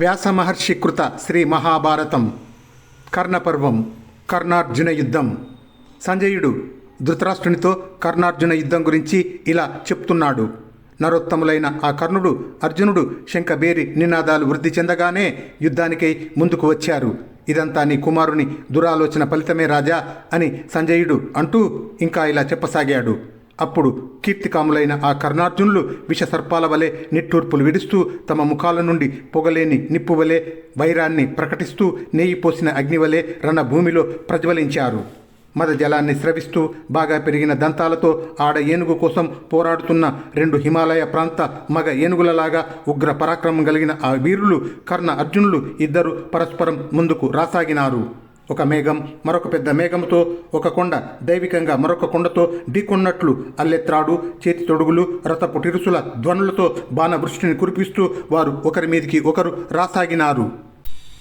వ్యాసమహర్షి కృత శ్రీ మహాభారతం కర్ణపర్వం కర్ణార్జున యుద్ధం. సంజయుడు ధృతరాష్ట్రునితో కర్ణార్జున యుద్ధం గురించి ఇలా చెప్తున్నాడు. నరోత్తములైన ఆ కర్ణుడు, అర్జునుడు శంఖబేరి నినాదాలు వృద్ధి చెందగానే యుద్ధానికై ముందుకు వచ్చారు. ఇదంతా నీ కుమారుని దురాలోచన ఫలితమే రాజా అని సంజయుడు అంటూ ఇంకా ఇలా చెప్పసాగాడు. అప్పుడు కీర్తికాములైన ఆ కర్ణార్జునులు విషసర్పాల వలె నిట్టూర్పులు విడుస్తూ తమ ముఖాల నుండి పొగలేని నిప్పు వలె వైరాన్ని ప్రకటిస్తూ నేయి పోసిన అగ్నివలే రణభూమిలో ప్రజ్వలించారు. మద జలాన్ని స్రవిస్తూ బాగా పెరిగిన దంతాలతో ఆడ ఏనుగు కోసం పోరాడుతున్న రెండు హిమాలయ ప్రాంత మగ ఏనుగులలాగా ఉగ్ర పరాక్రమం కలిగిన ఆ వీరులు కర్ణ అర్జునులు ఇద్దరు పరస్పరం ముందుకు రాసాగినారు. ఒక మేఘం మరొక పెద్ద మేఘంతో, ఒక కొండ దైవికంగా మరొక కొండతో ఢీకొన్నట్లు అల్లెత్రాడు చేతి తొడుగులు రథపు టిరుసుల ధ్వనులతో బాణవృష్టిని కురిపిస్తూ వారు ఒకరి మీదికి ఒకరు రాసాగినారు.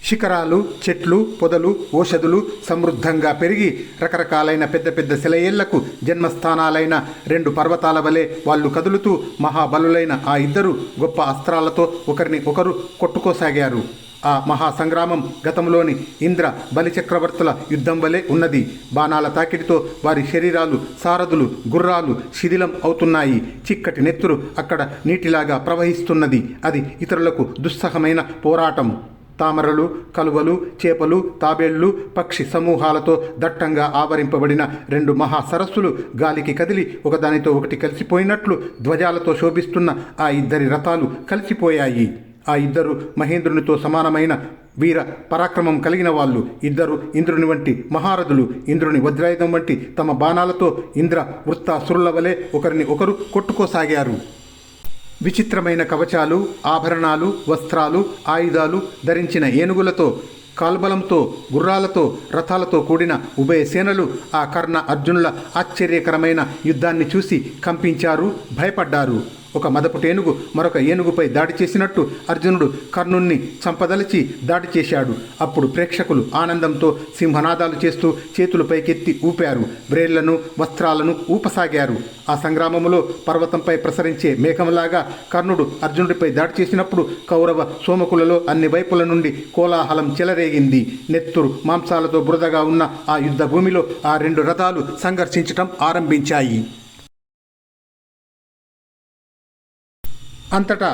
శిఖరాలు, చెట్లు, పొదలు, ఓషధులు సమృద్ధంగా పెరిగి రకరకాలైన పెద్ద పెద్ద శిలయేళ్లకు జన్మస్థానాలైన రెండు పర్వతాల వలె వాళ్ళు కదులుతూ మహాబలులైన ఆ ఇద్దరు గొప్ప అస్త్రాలతో ఒకరిని ఒకరు కొట్టుకోసాగారు. ఆ మహాసంగ్రామం గతంలోని ఇంద్ర బలిచక్రవర్తుల యుద్ధం వలె ఉన్నది. బాణాల తాకిడితో వారి శరీరాలు, సారథులు, గుర్రాలు శిథిలం అవుతున్నాయి. చిక్కటి నెత్తురు అక్కడ నీటిలాగా ప్రవహిస్తున్నది. అది ఇతరులకు దుస్సహమైన పోరాటం. తామరలు, కలువలు, చేపలు, తాబేళ్లు, పక్షి సమూహాలతో దట్టంగా ఆవరింపబడిన రెండు మహాసరస్సులు గాలికి కదిలి ఒకదానితో ఒకటి కలిసిపోయినట్లు ధ్వజాలతో శోభిస్తున్న ఆ ఇద్దరి రథాలు కలిసిపోయాయి. ఆ ఇద్దరు మహేంద్రునితో సమానమైన వీర పరాక్రమం కలిగిన వాళ్ళు. ఇద్దరు ఇంద్రుని వంటి మహారథులు. ఇంద్రుని వజ్రాయుధం వంటి తమ బాణాలతో ఇంద్ర వృత్తాసురుల వలె ఒకరిని ఒకరు కొట్టుకోసాగారు. విచిత్రమైన కవచాలు, ఆభరణాలు, వస్త్రాలు, ఆయుధాలు ధరించిన ఏనుగులతో, కాల్బలంతో, గుర్రాలతో, రథాలతో కూడిన ఉభయ సేనలు ఆ కర్ణ అర్జునుల ఆశ్చర్యకరమైన యుద్ధాన్ని చూసి కంపించారు, భయపడ్డారు. ఒక మదపుటి ఏనుగు మరొక ఏనుగుపై దాడి చేసినట్టు అర్జునుడు కర్ణుణ్ణి చంపదలిచి దాడి చేశాడు. అప్పుడు ప్రేక్షకులు ఆనందంతో సింహనాదాలు చేస్తూ చేతులు పైకెత్తి ఊపారు, బ్రేళ్లను, వస్త్రాలను ఊపసాగారు. ఆ సంగ్రామములో పర్వతంపై ప్రసరించే మేఘంలాగా కర్ణుడు అర్జునుడిపై దాడి చేసినప్పుడు కౌరవ సోమకులలో అన్ని వైపుల నుండి కోలాహలం చెలరేగింది. నెత్తురు మాంసాలతో బురదగా ఉన్న ఆ యుద్ధ భూమిలో ఆ రెండు రథాలు సంఘర్షించటం ఆరంభించాయి. అంతటా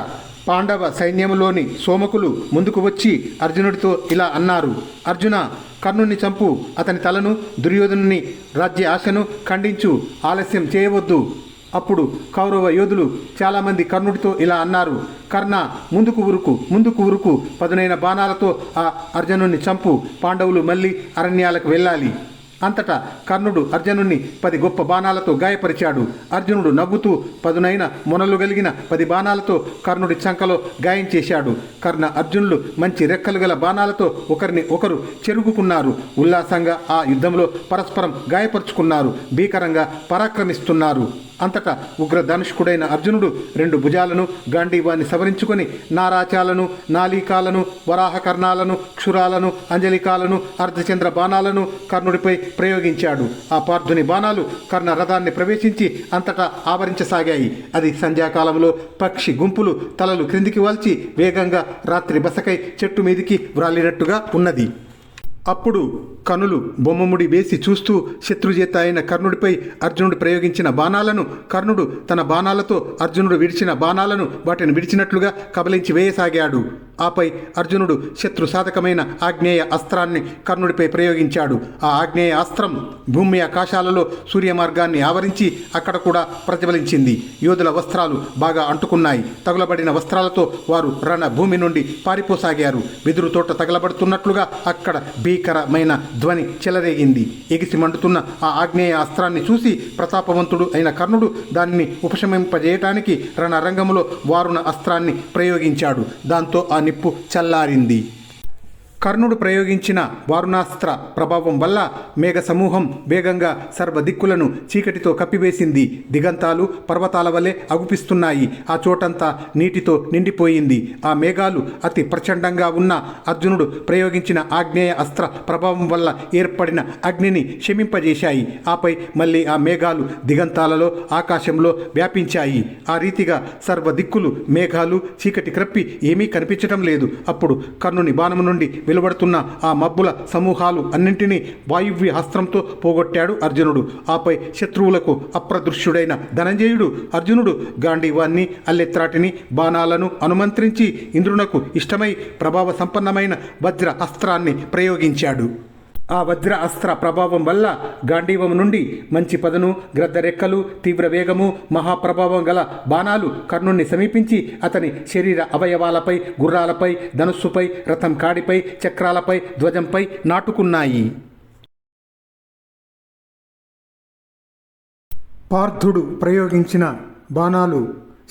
పాండవ సైన్యములోని సోమకులు ముందుకు వచ్చి అర్జునుడితో ఇలా అన్నారు: అర్జున, కర్ణుని చంపు, అతని తలను, దుర్యోధనుని రాజ్య ఆశను ఖండించు, ఆలస్యం చేయవద్దు. అప్పుడు కౌరవ యోధులు చాలామంది కర్ణుడితో ఇలా అన్నారు: కర్ణ, ముందుకు ఉరుకు, ముందుకు ఉరుకు, పదునైన బాణాలతో ఆ అర్జునుడిని చంపు, పాండవులు మళ్ళీ అరణ్యాలకు వెళ్ళాలి. అంతటా కర్ణుడు అర్జునుడిని 10 గొప్ప బాణాలతో గాయపరిచాడు. అర్జునుడు నవ్వుతూ పదునైన మొనలు కలిగిన 10 బాణాలతో కర్ణుడి చంకలో గాయం చేశాడు. కర్ణ అర్జునులు మంచి రెక్కలు గల బాణాలతో ఒకరిని ఒకరు చెరుగుకున్నారు. ఉల్లాసంగా ఆ యుద్ధంలో పరస్పరం గాయపరుచుకున్నారు, భీకరంగా పరాక్రమిస్తున్నారు. అంతటా ఉగ్రధనుష్కుడైన అర్జునుడు 2 భుజాలను, గాంధీవాన్ని సవరించుకొని నారాచాలను, నాలీకాలను, వరాహకర్ణాలను, క్షురాలను, అంజలికాలను, అర్ధచంద్ర బాణాలను కర్ణుడిపై ప్రయోగించాడు. ఆ పార్థుని బాణాలు కర్ణ రథాన్ని ప్రవేశించి అంతటా ఆవరించసాగాయి. అది సంధ్యాకాలంలో పక్షి గుంపులు తలలు క్రిందికి వాల్చి వేగంగా రాత్రి బసకై చెట్టు మీదికి వ్రాలినట్టుగా ఉన్నది. అప్పుడు కనులు బొమ్మముడి వేసి చూస్తూ శత్రుజేత అయిన కర్ణుడిపై అర్జునుడు ప్రయోగించిన బాణాలను, కర్ణుడు తన బాణాలతో అర్జునుడు విడిచిన బాణాలను వాటిని విడిచినట్లుగా కబలించి వేయసాగాడు. ఆపై అర్జునుడు శత్రు సాధకమైన ఆగ్నేయ అస్త్రాన్ని కర్ణుడిపై ప్రయోగించాడు. ఆ ఆగ్నేయ అస్త్రం భూమి ఆకాశాలలో సూర్యమార్గాన్ని ఆవరించి అక్కడ కూడా ప్రజ్వలించింది. యోధుల వస్త్రాలు బాగా అంటుకున్నాయి. తగులబడిన వస్త్రాలతో వారు రణ భూమి నుండి పారిపోసాగారు. వెదురు తోట తగలబడుతున్నట్లుగా అక్కడ భీకరమైన ధ్వని చెలరేగింది. ఎగిసి మండుతున్న ఆ ఆగ్నేయ అస్త్రాన్ని చూసి ప్రతాపవంతుడు అయిన కర్ణుడు దానిని ఉపశమింపజేయటానికి రణరంగంలో వారుణ అస్త్రాన్ని ప్రయోగించాడు. దాంతో ఆ నిప్పు చల్లారింది. కర్ణుడు ప్రయోగించిన వారుణాస్త్ర ప్రభావం వల్ల మేఘ సమూహం వేగంగా సర్వదిక్కులను చీకటితో కప్పివేసింది. దిగంతాలు పర్వతాల వలె అగుపిస్తున్నాయి. ఆ చోటంతా నీటితో నిండిపోయింది. ఆ మేఘాలు అతి ప్రచండంగా ఉన్న అర్జునుడు ప్రయోగించిన ఆగ్నేయ అస్త్ర ప్రభావం వల్ల ఏర్పడిన అగ్నిని శమింపజేశాయి. ఆపై మళ్ళీ ఆ మేఘాలు దిగంతాలలో ఆకాశంలో వ్యాపించాయి. ఆ రీతిగా సర్వదిక్కులు మేఘాలు చీకటి క్రప్పి ఏమీ కనిపించటం లేదు. అప్పుడు కర్ణుని బాణము నుండి వెలువడుతున్న ఆ మబ్బుల సమూహాలు అన్నింటినీ వాయువ్య హస్త్రంతో పోగొట్టాడు అర్జునుడు. ఆపై శత్రువులకు అప్రదృశ్యుడైన ధనంజయుడు అర్జునుడు గాంధీవాన్ని అల్లెత్రాటిని బాణాలను అనుమంత్రించి ఇంద్రునకు ఇష్టమై ప్రభావ సంపన్నమైన వజ్ర అస్త్రాన్ని ప్రయోగించాడు. ఆ వజ్ర అస్త్ర ప్రభావం వల్ల గాంధీవం నుండి మంచి పదను గ్రద్ద రెక్కలు తీవ్ర వేగము మహాప్రభావం గల బాణాలు కర్ణుణ్ణి సమీపించి అతని శరీర అవయవాలపై గుర్రాలపై ధనుస్సుపై రథం కాడిపై చక్రాలపై ధ్వజంపై నాటుకున్నాయి. పార్థుడు ప్రయోగించిన బాణాలు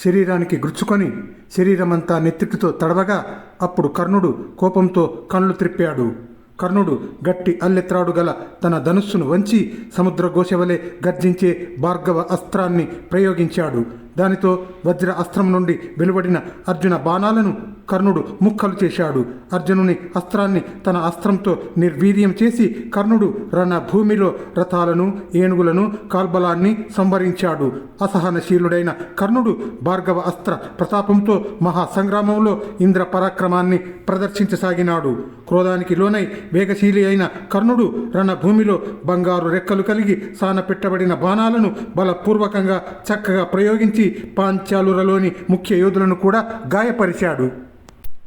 శరీరానికి గుచ్చుకొని శరీరమంతా నెత్తిటితో తడవగా అప్పుడు కర్ణుడు కోపంతో కళ్ళు త్రిప్పాడు. కర్ణుడు గట్టి అల్లెత్రాడు గల తన ధనుస్సును వంచి సముద్రఘోషవలే గర్జించే భార్గవ అస్త్రాన్ని ప్రయోగించాడు. దానితో వజ్ర అస్త్రం నుండి వెలువడిన అర్జున బాణాలను కర్ణుడు ముక్కలు చేశాడు. అర్జునుని అస్త్రాన్ని తన అస్త్రంతో నిర్వీర్యం చేసి కర్ణుడు రణభూమిలో రథాలను ఏనుగులను కాల్బలాన్ని సంవరించాడు. అసహనశీలుడైన కర్ణుడు భార్గవ అస్త్ర ప్రతాపంతో మహాసంగ్రామంలో ఇంద్ర పరాక్రమాన్ని ప్రదర్శించసాగినాడు. క్రోధానికి లోనై వేగశీలి అయిన కర్ణుడు రణభూమిలో బంగారు రెక్కలు కలిగి సాన పెట్టబడిన బాణాలను బలపూర్వకంగా చక్కగా ప్రయోగించి పాంచాలురలోని ముఖ్య యోధులను కూడా గాయపరిచాడు.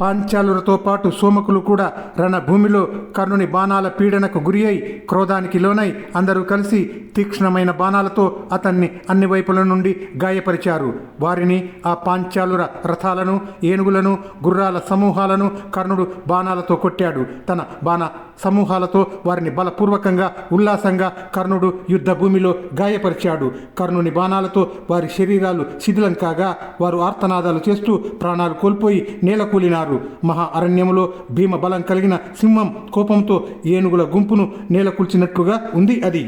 పాంచాలులతో పాటు సోమకులు కూడా రణభూమిలో కర్ణుని బాణాల పీడనకు గురి అయి క్రోధానికి లోనై అందరూ కలిసి తీక్ష్ణమైన బాణాలతో అతన్ని అన్ని వైపుల నుండి గాయపరిచారు. వారిని ఆ పాంచాలుర రథాలను ఏనుగులను గుర్రాల సమూహాలను కర్ణుడు బాణాలతో కొట్టాడు. తన బాణ సమూహాలతో వారిని బలపూర్వకంగా ఉల్లాసంగా కర్ణుడు యుద్ధ భూమిలో గాయపరిచాడు. కర్ణుని బాణాలతో వారి శరీరాలు శిథిలం కాగా వారు ఆర్తనాదాలు చేస్తూ ప్రాణాలు కోల్పోయి నేలకూలినారు. మహా అరణ్యములో భీమ బలం కలిగిన సింహం కోపంతో ఏనుగుల గుంపును నేలకూల్చినట్లుగా ఉంది అది.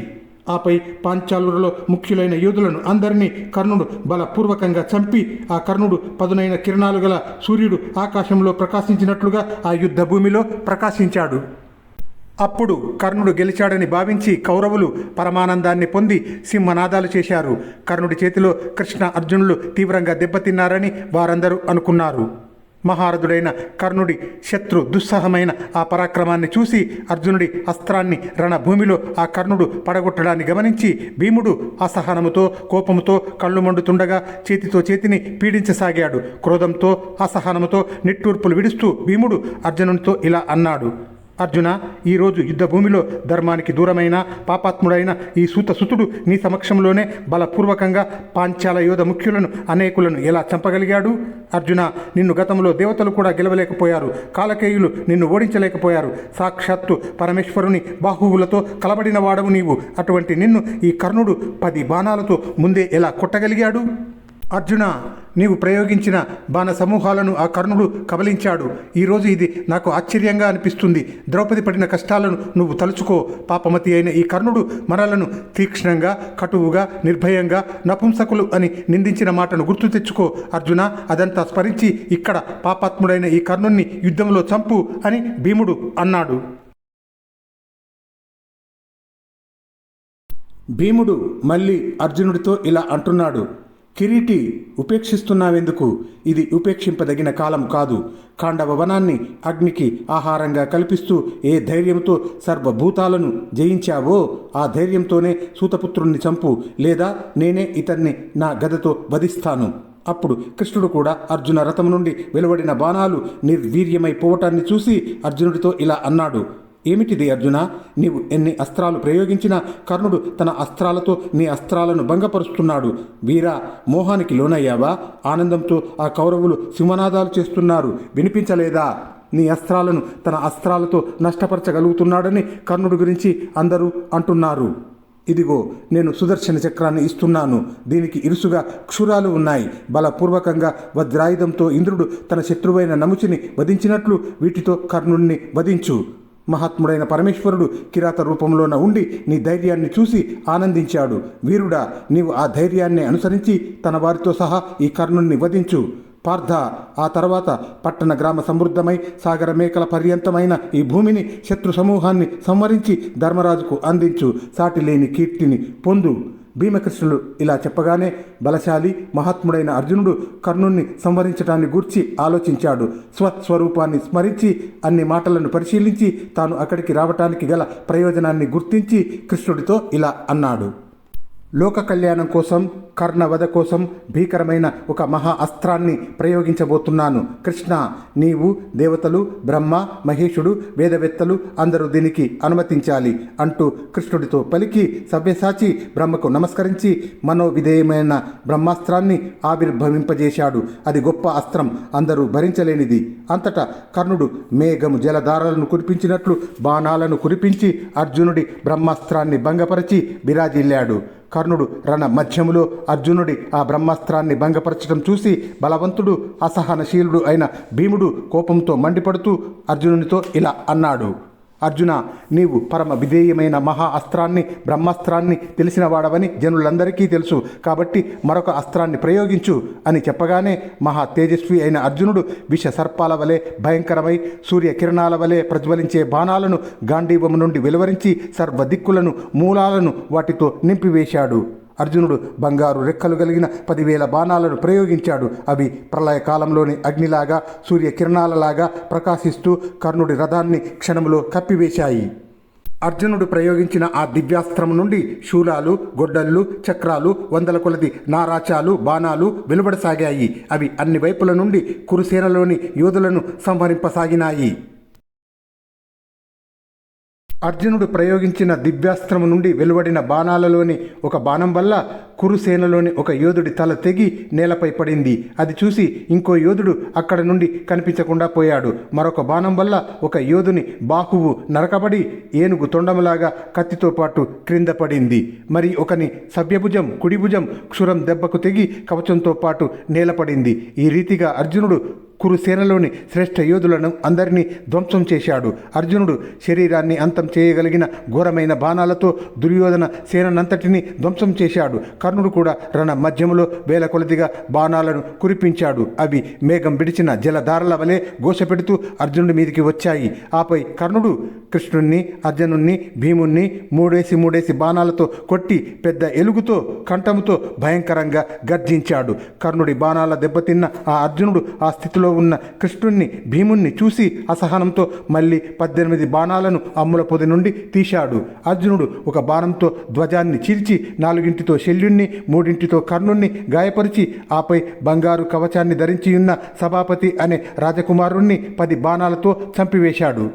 ఆపై పాంచాలురలో ముఖ్యులైన యోధులను అందరినీ కర్ణుడు బలపూర్వకంగా చంపి ఆ కర్ణుడు పదునైన కిరణాలు గల సూర్యుడు ఆకాశంలో ప్రకాశించినట్లుగా ఆ యుద్ధ భూమిలో ప్రకాశించాడు. అప్పుడు కర్ణుడు గెలిచాడని భావించి కౌరవులు పరమానందాన్ని పొంది సింహనాదాలు చేశారు. కర్ణుడి చేతిలో కృష్ణ అర్జునులు తీవ్రంగా దెబ్బతిన్నారని వారందరూ అనుకున్నారు. మహారథుడైన కర్ణుడి శత్రు దుస్సహమైన ఆ పరాక్రమాన్ని చూసి అర్జునుడి అస్త్రాన్ని రణభూమిలో ఆ కర్ణుడు పడగొట్టడాన్ని గమనించి భీముడు అసహనముతో కోపముతో కళ్ళు మండుతుండగా చేతితో చేతిని పీడించసాగాడు. క్రోధంతో అసహనముతో నిట్టూర్పులు విడుస్తూ భీముడు అర్జునునితో ఇలా అన్నాడు: అర్జున, ఈరోజు యుద్ధభూమిలో ధర్మానికి దూరమైన పాపాత్ముడైన ఈ సూతసుతుడు నీ సమక్షంలోనే బలపూర్వకంగా పాంచాల యోధ ముఖ్యులను అనేకులను ఎలా చంపగలిగాడు? అర్జున, నిన్ను గతంలో దేవతలు కూడా గెలవలేకపోయారు. కాలకేయులు నిన్ను ఓడించలేకపోయారు. సాక్షాత్తు పరమేశ్వరుని బాహువులతో కలబడిన వాడవు నీవు. అటువంటి నిన్ను ఈ కర్ణుడు 10 బాణాలతో ముందే ఎలా కొట్టగలిగాడు? అర్జున, నీవు ప్రయోగించిన బాణ సమూహాలను ఆ కర్ణుడు కబలించాడు. ఈరోజు ఇది నాకు ఆశ్చర్యంగా అనిపిస్తుంది. ద్రౌపది పడిన కష్టాలను నువ్వు తలుచుకో. పాపమతి అయిన ఈ కర్ణుడు మనలను తీక్ష్ణంగా కటువుగా నిర్భయంగా నపుంసకులు అని నిందించిన మాటను గుర్తు తెచ్చుకో. అర్జున, అదంతా స్మరించి ఇక్కడ పాపాత్ముడైన ఈ కర్ణుణ్ణి యుద్ధంలో చంపు అని భీముడు అన్నాడు. భీముడు మళ్ళీ అర్జునుడితో ఇలా అంటున్నాడు: కిరీటి, ఉపేక్షిస్తున్నావెందుకు? ఇది ఉపేక్షింపదగిన కాలం కాదు. ఖాండవ వనాన్ని అగ్నికి ఆహారంగా కల్పిస్తూ ఏ ధైర్యంతో సర్వభూతాలను జయించావో ఆ ధైర్యంతోనే సూతపుత్రుణ్ణి చంపు, లేదా నేనే ఇతన్ని నా గదతో వధిస్తాను. అప్పుడు కృష్ణుడు కూడా అర్జున రథం నుండి వెలువడిన బాణాలు నిర్వీర్యమైపోవటాన్ని చూసి అర్జునుడితో ఇలా అన్నాడు: ఏమిటిది అర్జున? నీవు ఎన్ని అస్త్రాలు ప్రయోగించినా కర్ణుడు తన అస్త్రాలతో నీ అస్త్రాలను భంగపరుస్తున్నాడు. వీరా, మోహానికి లోనయ్యావా? ఆనందంతో ఆ కౌరవులు సింహనాదాలు చేస్తున్నారు, వినిపించలేదా? నీ అస్త్రాలను తన అస్త్రాలతో నష్టపరచగలుగుతున్నాడని కర్ణుడి గురించి అందరూ అంటున్నారు. ఇదిగో నేను సుదర్శన చక్రాన్ని ఇస్తున్నాను. దీనికి ఇరుసుగా క్షురాలు ఉన్నాయి. బలపూర్వకంగా వజ్రాయుధంతో ఇంద్రుడు తన శత్రువైన నముచిని వధించినట్లు వీటితో కర్ణుణ్ణి వధించు. మహాత్ముడైన పరమేశ్వరుడు కిరాత రూపంలోన ఉండి నీ ధైర్యాన్ని చూసి ఆనందించాడు. వీరుడా, నీవు ఆ ధైర్యాన్ని అనుసరించి తన వారితో సహా ఈ కర్ణుణ్ణి వధించు. పార్థ, ఆ తర్వాత పట్టణ గ్రామ సమృద్ధమై సాగర మేకల పర్యంతమైన ఈ భూమిని శత్రు సమూహాన్ని సంవరించి ధర్మరాజుకు అందించు. సాటి లేని కీర్తిని పొందు. భీమకృష్ణులు ఇలా చెప్పగానే బలశాలి మహాత్ముడైన అర్జునుడు కర్ణుణ్ణి సంవరించటాన్ని గూర్చి ఆలోచించాడు. స్వస్వరూపాన్ని స్మరించి అన్ని మాటలను పరిశీలించి తాను అక్కడికి రావటానికి గల ప్రయోజనాన్ని గుర్తించి కృష్ణుడితో ఇలా అన్నాడు. లోక కళ్యాణం కోసం, కర్ణవధ కోసం భీకరమైన ఒక మహా అస్త్రాన్ని ప్రయోగించబోతున్నాను. కృష్ణ, నీవు, దేవతలు, బ్రహ్మ, మహేశుడు, వేదవేత్తలు అందరూ దీనికి అనుమతించాలి అంటూ కృష్ణుడితో పలికి సవ్యసాచి బ్రహ్మకు నమస్కరించి మనోవిధేయమైన బ్రహ్మాస్త్రాన్ని ఆవిర్భవింపజేశాడు. అది గొప్ప అస్త్రం, అందరూ భరించలేనిది. అంతటా కర్ణుడు మేఘము జలధారలను కురిపించినట్లు బాణాలను కురిపించి అర్జునుడి బ్రహ్మాస్త్రాన్ని భంగపరిచి విరాజిల్లాడు. కర్ణుడు రణ మధ్యములో అర్జునుడి ఆ బ్రహ్మాస్త్రాన్ని భంగపరచడం చూసి బలవంతుడు అసహనశీలుడు అయిన భీముడు కోపంతో మండిపడుతూ అర్జునునితో ఇలా అన్నాడు. అర్జున, నీవు పరమ విధేయమైన మహా అస్త్రాన్ని, బ్రహ్మాస్త్రాన్ని తెలిసిన వాడవని జనులందరికీ తెలుసు. కాబట్టి మరొక అస్త్రాన్ని ప్రయోగించు అని చెప్పగానే మహా తేజస్వి అయిన అర్జునుడు విష సర్పాల వలె భయంకరమై సూర్యకిరణాల వలె ప్రజ్వలించే బాణాలను గాంధీవము నుండి వెలువరించి సర్వదిక్కులను మూలాలను వాటితో నింపివేశాడు. అర్జునుడు బంగారు రెక్కలు కలిగిన 10,000 బాణాలను ప్రయోగించాడు. అవి ప్రళయకాలంలోని అగ్నిలాగా సూర్యకిరణాలలాగా ప్రకాశిస్తూ కర్ణుడి రథాన్ని క్షణములో కప్పివేశాయి. అర్జునుడు ప్రయోగించిన ఆ దివ్యాస్త్రము నుండి శూలాలు, గొడ్డళ్ళు, చక్రాలు, 100 కొలది నారాచాలు, బాణాలు వెలువడసాగాయి. అవి అన్ని వైపుల నుండి కురుసేనలోని యోధులను సంహరింపసాగినాయి. అర్జునుడు ప్రయోగించిన దివ్యాస్త్రము నుండి వెలువడిన బాణాలలోని ఒక బాణం వల్ల కురుసేనలోని ఒక యోధుడి తల తెగి నేలపై పడింది. అది చూసి ఇంకో యోధుడు అక్కడ నుండి కనిపించకుండా పోయాడు. మరొక బాణం వల్ల ఒక యోధుని బాహువు నరకబడి ఏనుగు తొండములాగా కత్తితో పాటు క్రింద పడింది. మరి ఒకని సవ్యభుజం, కుడిభుజం క్షురం దెబ్బకు తెగి కవచంతో పాటు నేలపడింది. ఈ రీతిగా అర్జునుడు కురుసేనలోని శ్రేష్ఠ యోధులను అందరినీ ధ్వంసం చేశాడు. అర్జునుడు శరీరాన్ని అంతం చేయగలిగిన ఘోరమైన బాణాలతో దుర్యోధన సేనంతటిని ధ్వంసం చేశాడు. కర్ణుడు కూడా రణ మధ్యములో 1000 కొలదిగా బాణాలను కురిపించాడు. అవి మేఘం విడిచిన జలధారల వలె ఘోషపెడుతూ అర్జునుడి మీదికి వచ్చాయి. ఆపై కర్ణుడు కృష్ణుణ్ణి, అర్జునుణ్ణి, భీముణ్ణి మూడేసి బాణాలతో కొట్టి పెద్ద ఎలుగుతో కంఠముతో భయంకరంగా గర్జించాడు. కర్ణుడి బాణాల దెబ్బతిన్న ఆ అర్జునుడు ఆ స్థితిలో ఉన్న కృష్ణుణ్ణి, భీముణ్ణి చూసి అసహనంతో మళ్ళీ 18 బాణాలను అమ్ముల పొది నుండి తీశాడు. అర్జునుడు ఒక బాణంతో ధ్వజాన్ని చీల్చి 4 శల్యుణ్ణి, 3 కర్ణుణ్ణి గాయపరిచి ఆపై బంగారు కవచాన్ని ధరించియున్న సభాపతి అనే రాజకుమారుణ్ణి 10 బాణాలతో చంపివేశాడు.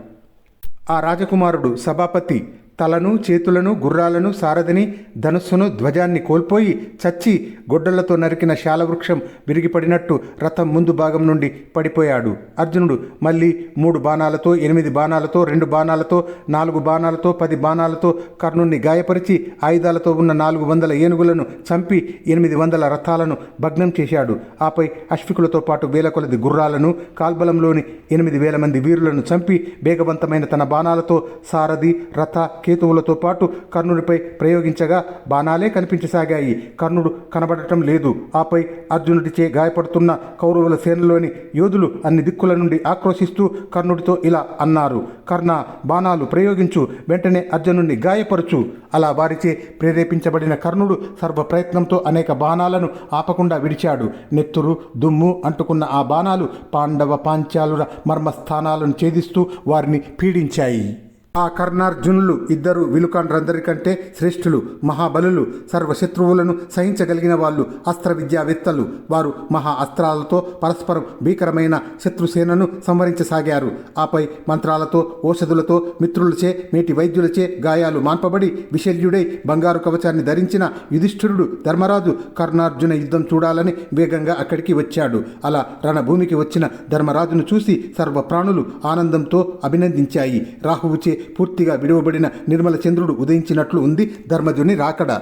ఆ రాజకుమారుడు సభాపతి తలను, చేతులను, గుర్రాలను, సారథిని, ధనుస్సును, ధ్వజాన్ని కోల్పోయి చచ్చి గొడ్డళ్లతో నరికిన శాలవృక్షం విరిగిపడినట్టు రథం ముందు భాగం నుండి పడిపోయాడు. అర్జునుడు మళ్ళీ 3 బాణాలతో, 8 బాణాలతో, 2 బాణాలతో, 4 బాణాలతో, 10 బాణాలతో కర్ణుణ్ణి గాయపరిచి ఆయుధాలతో ఉన్న 400 ఏనుగులను చంపి 800 రథాలను భగ్నం చేశాడు. ఆపై అశ్వికులతో పాటు 1000 కొలది గుర్రాలను, కాల్బలంలోని 8000 మంది వీరులను చంపి వేగవంతమైన తన బాణాలతో సారథి, రథ, కేతువులతో పాటు కర్ణుడిపై ప్రయోగించగా బాణాలే కనిపించసాగాయి. కర్ణుడు కనబడటం లేదు. ఆపై అర్జునుడిచే గాయపడుతున్న కౌరవుల సేనలోని యోధులు అన్ని దిక్కుల నుండి ఆక్రోశిస్తూ కర్ణుడితో ఇలా అన్నారు. కర్ణ, బాణాలు ప్రయోగించు, వెంటనే అర్జునుడిని గాయపరచు. అలా వారిచే ప్రేరేపించబడిన కర్ణుడు సర్వ ప్రయత్నంతో అనేక బాణాలను ఆపకుండా విడిచాడు. నెత్తురు, దుమ్ము అంటుకున్న ఆ బాణాలు పాండవ పాంచాలుల మర్మస్థానాలను ఛేదిస్తూ వారిని పీడించాయి. ఆ కర్ణార్జునులు ఇద్దరు విలుకాండ్రందరికంటే శ్రేష్ఠులు, మహాబలులు, సర్వశత్రువులను సహించగలిగిన వాళ్ళు, అస్త్ర విద్యావేత్తలు. వారు మహా అస్త్రాలతో పరస్పరం భీకరమైన శత్రుసేనను సంవరించసాగారు. ఆపై మంత్రాలతో, ఓషధులతో, మిత్రులచే, మేటి వైద్యులచే గాయాలు మాన్పబడి విశల్యుడై బంగారు కవచాన్ని ధరించిన యుధిష్ఠిరుడు ధర్మరాజు కర్ణార్జున యుద్ధం చూడాలని వేగంగా అక్కడికి వచ్చాడు. అలా రణభూమికి వచ్చిన ధర్మరాజును చూసి సర్వ ప్రాణులు ఆనందంతో అభినందించాయి. రాహువుచే పూర్తిగా విడువబడిన నిర్మల చంద్రుడు ఉదయించినట్లు ఉంది ధర్మజుని రాకడ.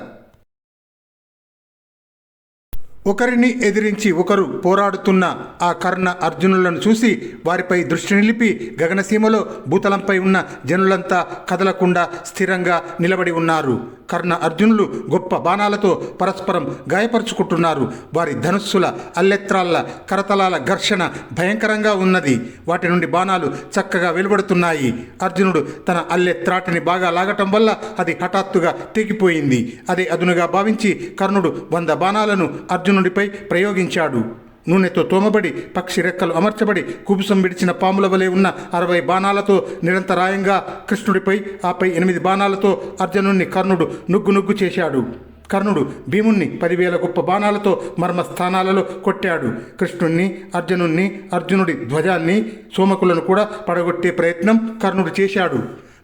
ఒకరిని ఎదిరించి ఒకరు పోరాడుతున్న ఆ కర్ణ అర్జునులను చూసి వారిపై దృష్టి నిలిపి గగనసీమలో భూతలంపై ఉన్న జనులంతా కదలకుండా స్థిరంగా నిలబడి ఉన్నారు. కర్ణ అర్జునులు గొప్ప బాణాలతో పరస్పరం గాయపరుచుకుంటున్నారు. వారి ధనుస్సుల అల్లెత్రాళ్ల కరతలాల ఘర్షణ భయంకరంగా ఉన్నది. వాటి నుండి బాణాలు చక్కగా వెలువడుతున్నాయి. అర్జునుడు తన అల్లెత్రాటిని బాగా లాగటం వల్ల అది హఠాత్తుగా తెగిపోయింది. అదే అదునుగా భావించి కర్ణుడు 100 బాణాలను అర్జునుడిపై ప్రయోగించాడు. నూనెతో తోమబడి పక్షి రెక్కలు అమర్చబడి కుబుసం విడిచిన పాముల వలె ఉన్న 60 బాణాలతో నిరంతరాయంగా కృష్ణుడిపై, ఆపై 8 బాణాలతో అర్జునుడిని కర్ణుడు నుగ్గు చేశాడు. కర్ణుడు భీముణ్ణి 10,000 గొప్ప బాణాలతో మర్మస్థానాలలో కొట్టాడు. కృష్ణుణ్ణి, అర్జునుడి ధ్వజాన్ని, సోమకులను కూడా పడగొట్టే ప్రయత్నం కర్ణుడు చేశాడు.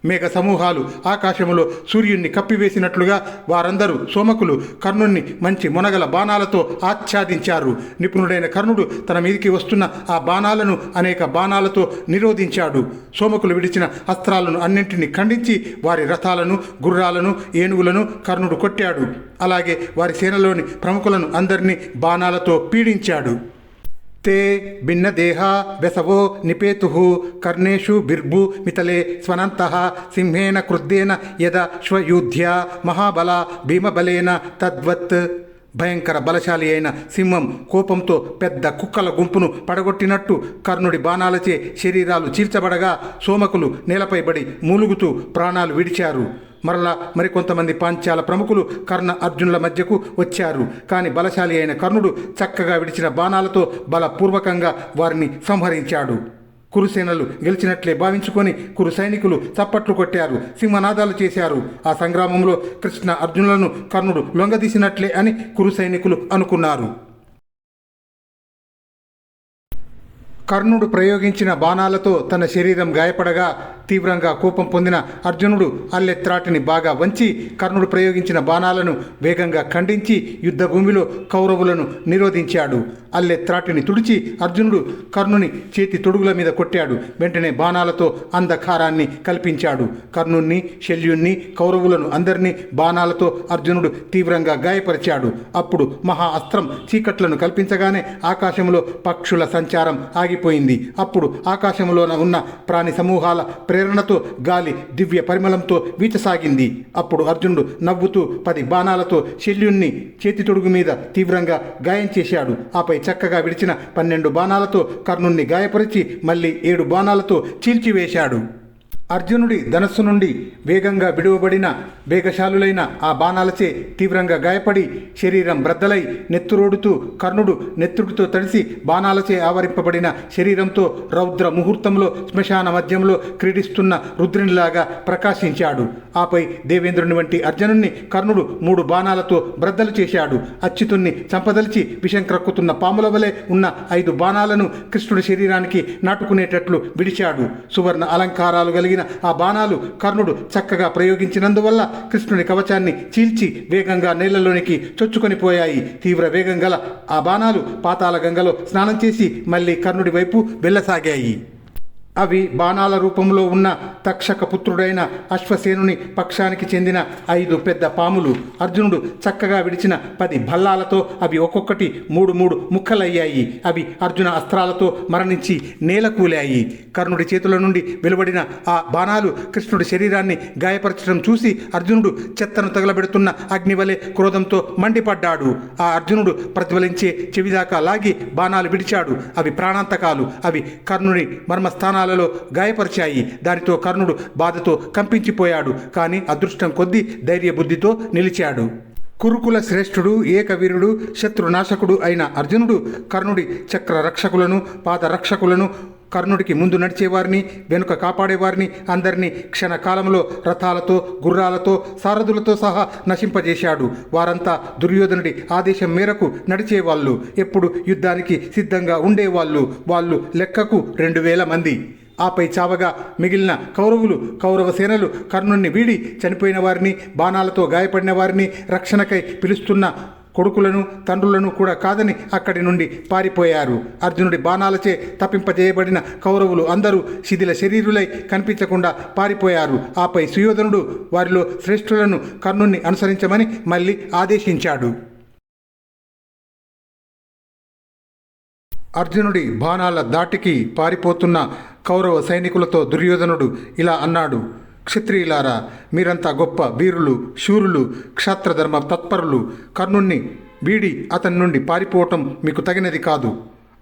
మేఘ సమూహాలు ఆకాశములో సూర్యుణ్ణి కప్పివేసినట్లుగా వారందరూ సోమకులు కర్ణుణ్ణి మంచి మొనగల బాణాలతో ఆచ్ఛాదించారు. నిపుణుడైన కర్ణుడు తన మీదికి వస్తున్న ఆ బాణాలను అనేక బాణాలతో నిరోధించాడు. సోమకులు విడిచిన అస్త్రాలను అన్నింటినీ ఖండించి వారి రథాలను, గుర్రాలను, ఏనుగులను కర్ణుడు కొట్టాడు. అలాగే వారి సేనలోని ప్రముఖులను అందరినీ బాణాలతో పీడించాడు. తే భిన్నదేహా వ్యసవో నిపేతుః కర్ణేషు బిర్భు మితలే స్వనంతః సింహేన క్రుద్ధేన యద శ్వయూధ్యా మహాబల భీమబలేన తద్వత్. భయంకర బలశాలి అయిన సింహం కోపంతో పెద్ద కుక్కల గుంపును పడగొట్టినట్టు కర్ణుడి బాణాలచే శరీరాలు చీల్చబడగా సోమకులు నేలపై పడి మూలుగుతూ ప్రాణాలు విడిచారు. మరలా మరికొంతమంది పాంచాల ప్రముఖులు కర్ణ అర్జునుల మధ్యకు వచ్చారు. కానీ బలశాలి అయిన కర్ణుడు చక్కగా విడిచిన బాణాలతో బలపూర్వకంగా వారిని సంహరించాడు. కురుసేనలు గెలిచినట్లే భావించుకొని కురు సైనికులు చప్పట్లు కొట్టారు, సింహనాదాలు చేశారు. ఆ సంగ్రామంలో కృష్ణ అర్జునులను కర్ణుడు లొంగదీసినట్లే అని కురు సైనికులు అనుకున్నారు. కర్ణుడు ప్రయోగించిన బాణాలతో తన శరీరం గాయపడగా తీవ్రంగా కోపం పొందిన అర్జునుడు అల్లెత్రాటిని బాగా వంచి కర్ణుడు ప్రయోగించిన బాణాలను వేగంగా ఖండించి యుద్ధభూమిలో కౌరవులను నిరోధించాడు. అల్లెత్రాటిని తుడిచి అర్జునుడు కర్ణుని చేతి తొడుగుల మీద కొట్టాడు. వెంటనే బాణాలతో అంధకారాన్ని కల్పించాడు. కర్ణుణ్ణి, శల్యుణ్ణి, కౌరవులను అందరినీ బాణాలతో అర్జునుడు తీవ్రంగా గాయపరిచాడు. అప్పుడు మహా అస్త్రం చీకట్లను కల్పించగానే ఆకాశంలో పక్షుల సంచారం ఆగిపోయింది. అప్పుడు ఆకాశంలోన ఉన్న ప్రాణి సమూహాల ప్రేరణతో గాలి దివ్య పరిమళంతో వీచసాగింది. అప్పుడు అర్జునుడు నవ్వుతూ 10 బాణాలతో శల్యుణ్ణి చేతి తొడుగు మీద తీవ్రంగా గాయం చేశాడు. ఆపై చక్కగా విడిచిన 12 బాణాలతో కర్ణుణ్ణి గాయపరిచి మళ్ళీ 7 బాణాలతో చీల్చివేశాడు. అర్జునుడి ధనస్సు నుండి వేగంగా విడువబడిన వేగశాలులైన ఆ బాణాలచే తీవ్రంగా గాయపడి శరీరం బ్రద్దలై నెత్తురోడుతూ కర్ణుడు నెత్తుడితో తడిసి బాణాలచే ఆవరింపబడిన శరీరంతో రౌద్ర ముహూర్తంలో శ్మశాన మధ్యంలో క్రీడిస్తున్న రుద్రునిలాగా ప్రకాశించాడు. ఆపై దేవేంద్రుని వంటి అర్జునుణ్ణి కర్ణుడు 3 బాణాలతో బ్రద్దలు చేశాడు. అచ్యుతుణ్ణి చంపదలిచి విషం క్రక్కుతున్న పాముల వలె ఉన్న 5 బాణాలను కృష్ణుడి శరీరానికి నాటుకునేటట్లు విడిచాడు. సువర్ణ అలంకారాలు కలిగిన ఆ బాణాలు కర్ణుడు చక్కగా ప్రయోగించినందువల్ల కృష్ణుని కవచాన్ని చీల్చి వేగంగా నీళ్లలోనికి చొచ్చుకొని పోయాయి. తీవ్ర వేగం గల ఆ బాణాలు పాతాళ గంగలో స్నానం చేసి మళ్ళీ కర్ణుడి వైపు వెళ్ళసాగాయి. అవి బాణాల రూపంలో ఉన్న తక్షక పుత్రుడైన అశ్వసేనుని పక్షానికి చెందిన 5 పెద్ద పాములు. అర్జునుడు చక్కగా విడిచిన 10 భల్లాలతో అవి ఒక్కొక్కటి 3 ముక్కలయ్యాయి. అవి అర్జున అస్త్రాలతో మరణించి నేలకూలాయి. కర్ణుడి చేతుల నుండి వెలువడిన ఆ బాణాలు కృష్ణుడి శరీరాన్ని గాయపరచడం చూసి అర్జునుడు చెత్తను తగలబెడుతున్న అగ్నివలె క్రోధంతో మండిపడ్డాడు. ఆ అర్జునుడు ప్రతిఫలించే చెవిదాకా లాగి బాణాలు విడిచాడు. అవి ప్రాణాంతకాలు. అవి కర్ణుని మర్మస్థానాలలో గాయపరిచాయి. దానితో కర్ణుడు బాధతో కంపించిపోయాడు. కానీ అదృష్టం కొద్దీ ధైర్యబుద్ధితో నిలిచాడు. కురుకుల శ్రేష్ఠుడు, ఏకవీరుడు, శత్రునాశకుడు అయిన అర్జునుడు కర్ణుడి చక్ర రక్షకులను, పాద రక్షకులను, కర్ణుడికి ముందు నడిచేవారిని, వెనుక కాపాడేవారిని అందరినీ క్షణకాలంలో రథాలతో, గుర్రాలతో, సారథులతో సహా నశింపజేశాడు. వారంతా దుర్యోధనుడి ఆదేశం మేరకు నడిచేవాళ్ళు. ఎప్పుడు యుద్ధానికి సిద్ధంగా ఉండేవాళ్ళు. వాళ్ళు లెక్కకు 2000 మంది. ఆపై చావగా మిగిలిన కౌరవ సేనలు కర్ణుణ్ణి వీడి చనిపోయిన వారిని, బాణాలతో గాయపడిన వారిని, రక్షణకై పిలుస్తున్న కొడుకులను తండ్రులను కూడా కాదని అక్కడి నుండి పారిపోయారు. అర్జునుడి బాణాలచే తప్పింపజేయబడిన కౌరవులు అందరూ శిథిల శరీరులై కనిపించకుండా పారిపోయారు. ఆపై సుయోధనుడు వారిలో శ్రేష్ఠులను కర్ణుణ్ణి అనుసరించమని మళ్ళీ ఆదేశించాడు. అర్జునుడి బాణాల దాటికి పారిపోతున్న కౌరవ సైనికులతో దుర్యోధనుడు ఇలా అన్నాడు: క్షత్రియులారా, మీరంతా గొప్ప వీరులు, శూరులు, క్షాత్రధర్మ తత్పరులు. కర్ణుణ్ణి వీడి అతని నుండి పారిపోవటం మీకు తగినది కాదు.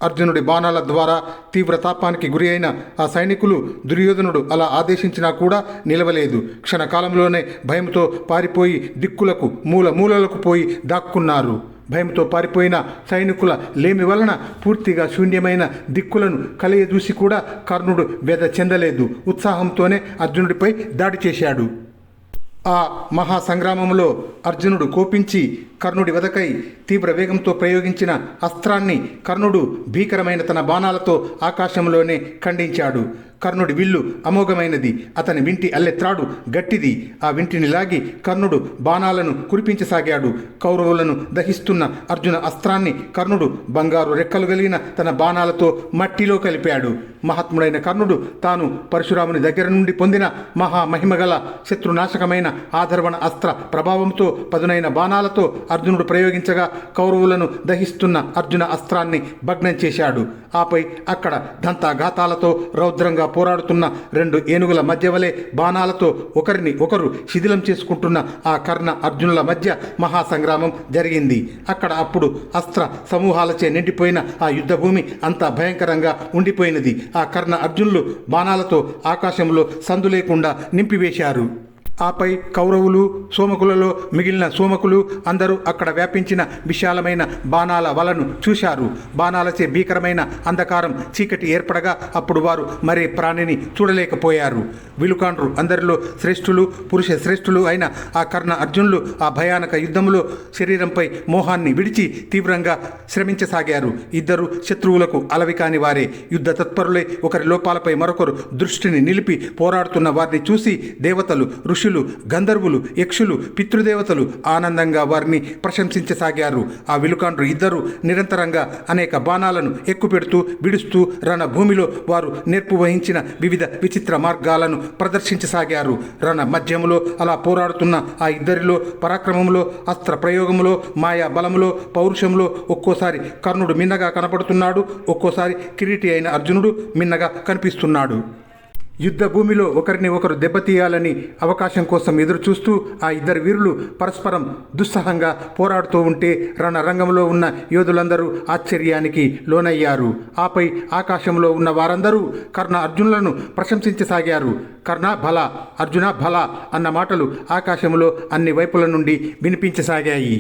అర్జునుడి బాణాల ద్వారా తీవ్ర తాపానికి గురి అయిన ఆ సైనికులు దుర్యోధనుడు అలా ఆదేశించినా కూడా నిలవలేదు. క్షణకాలంలోనే భయంతో పారిపోయి దిక్కులకు మూలలకు పోయి దాక్కున్నారు. భయంతో పారిపోయిన సైనికుల లేమి వలన పూర్తిగా శూన్యమైన దిక్కులను కలయజూసి కూడా కర్ణుడు వ్యధ చెందలేదు. ఉత్సాహంతోనే అర్జునుడిపై దాడి చేశాడు. ఆ మహాసంగ్రామంలో అర్జునుడు కోపించి కర్ణుడి వదకై తీవ్ర వేగంతో ప్రయోగించిన అస్త్రాన్ని కర్ణుడు భీకరమైన తన బాణాలతో ఆకాశంలోనే ఖండించాడు. కర్ణుడి విల్లు అమోఘమైనది. అతని వింటి అల్లెత్రాడు గట్టిది. ఆ వింటిని లాగి కర్ణుడు బాణాలను కురిపించసాగాడు. కౌరవులను దహిస్తున్న అర్జున అస్త్రాన్ని కర్ణుడు బంగారు రెక్కలు కలిగిన తన బాణాలతో మట్టిలో కలిపాడు. మహాత్ముడైన కర్ణుడు తాను పరశురాముని దగ్గర నుండి పొందిన మహామహిమగల శత్రునాశకమైన ఆధర్వణ అస్త్ర ప్రభావంతో పదునైన బాణాలతో అర్జునుడు ప్రయోగించగా కౌరవులను దహిస్తున్న అర్జున అస్త్రాన్ని భగ్నం చేశాడు. ఆపై అక్కడ దంతాఘాతాలతో రౌద్రంగా పోరాడుతున్న రెండు ఏనుగుల మధ్య వలె బాణాలతో ఒకరిని ఒకరు శిథిలం చేసుకుంటున్న ఆ కర్ణ అర్జునుల మధ్య మహాసంగ్రామం జరిగింది. అక్కడ అప్పుడు అస్త్ర సమూహాలచే నిండిపోయిన ఆ యుద్ధభూమి అంతా భయంకరంగా ఉండిపోయినది. ఆ కర్ణ అర్జునులు బాణాలతో ఆకాశంలో సందు లేకుండా నింపివేశారు. ఆపై కౌరవులు, సోమకులలో మిగిలిన సోమకులు అందరూ అక్కడ వ్యాపించిన విశాలమైన బాణాల వలను చూశారు. బాణాలచే భీకరమైన అంధకారం చీకటి ఏర్పడగా అప్పుడు వారు మరే ప్రాణిని చూడలేకపోయారు. విలుకాండ్రు అందరిలో శ్రేష్ఠులు, పురుష శ్రేష్ఠులు అయిన ఆ కర్ణ అర్జునులు ఆ భయానక యుద్ధంలో శరీరంపై మోహాన్ని విడిచి తీవ్రంగా శ్రమించసాగారు. ఇద్దరు శత్రువులకు అలవి కాని వారే. యుద్ధ తత్పరులై ఒకరి లోపాలపై మరొకరు దృష్టిని నిలిపి పోరాడుతున్న వారిని చూసి దేవతలు, ఋషులు, గంధర్వులు, యక్షులు, పితృదేవతలు ఆనందంగా వారిని ప్రశంసించసాగారు. ఆ విలుకాండ్రు ఇద్దరు నిరంతరంగా అనేక బాణాలను ఎక్కుపెడుతూ విడుస్తూ రణభూమిలో వారు నేర్పు వహించిన వివిధ విచిత్ర మార్గాలను ప్రదర్శించసాగారు. రణ మధ్యములో అలా పోరాడుతున్న ఆ ఇద్దరిలో పరాక్రమంలో, అస్త్ర ప్రయోగంలో, మాయా బలములో, పౌరుషంలో ఒక్కోసారి కర్ణుడు మిన్నగా కనపడుతున్నాడు. ఒక్కోసారి కిరీటి అయిన అర్జునుడు మిన్నగా కనిపిస్తున్నాడు. యుద్ధ భూమిలో ఒకరిని ఒకరు దెబ్బతీయాలని అవకాశం కోసం ఎదురుచూస్తూ ఆ ఇద్దరు వీరులు పరస్పరం దుస్సహంగా పోరాడుతూ ఉంటే రణరంగంలో ఉన్న యోధులందరూ ఆశ్చర్యానికి లోనయ్యారు. ఆపై ఆకాశంలో ఉన్న వారందరూ కర్ణ అర్జునులను ప్రశంసించసాగారు. కర్ణ బల, అర్జున బల అన్న మాటలు ఆకాశంలో అన్ని వైపుల నుండి వినిపించసాగాయి.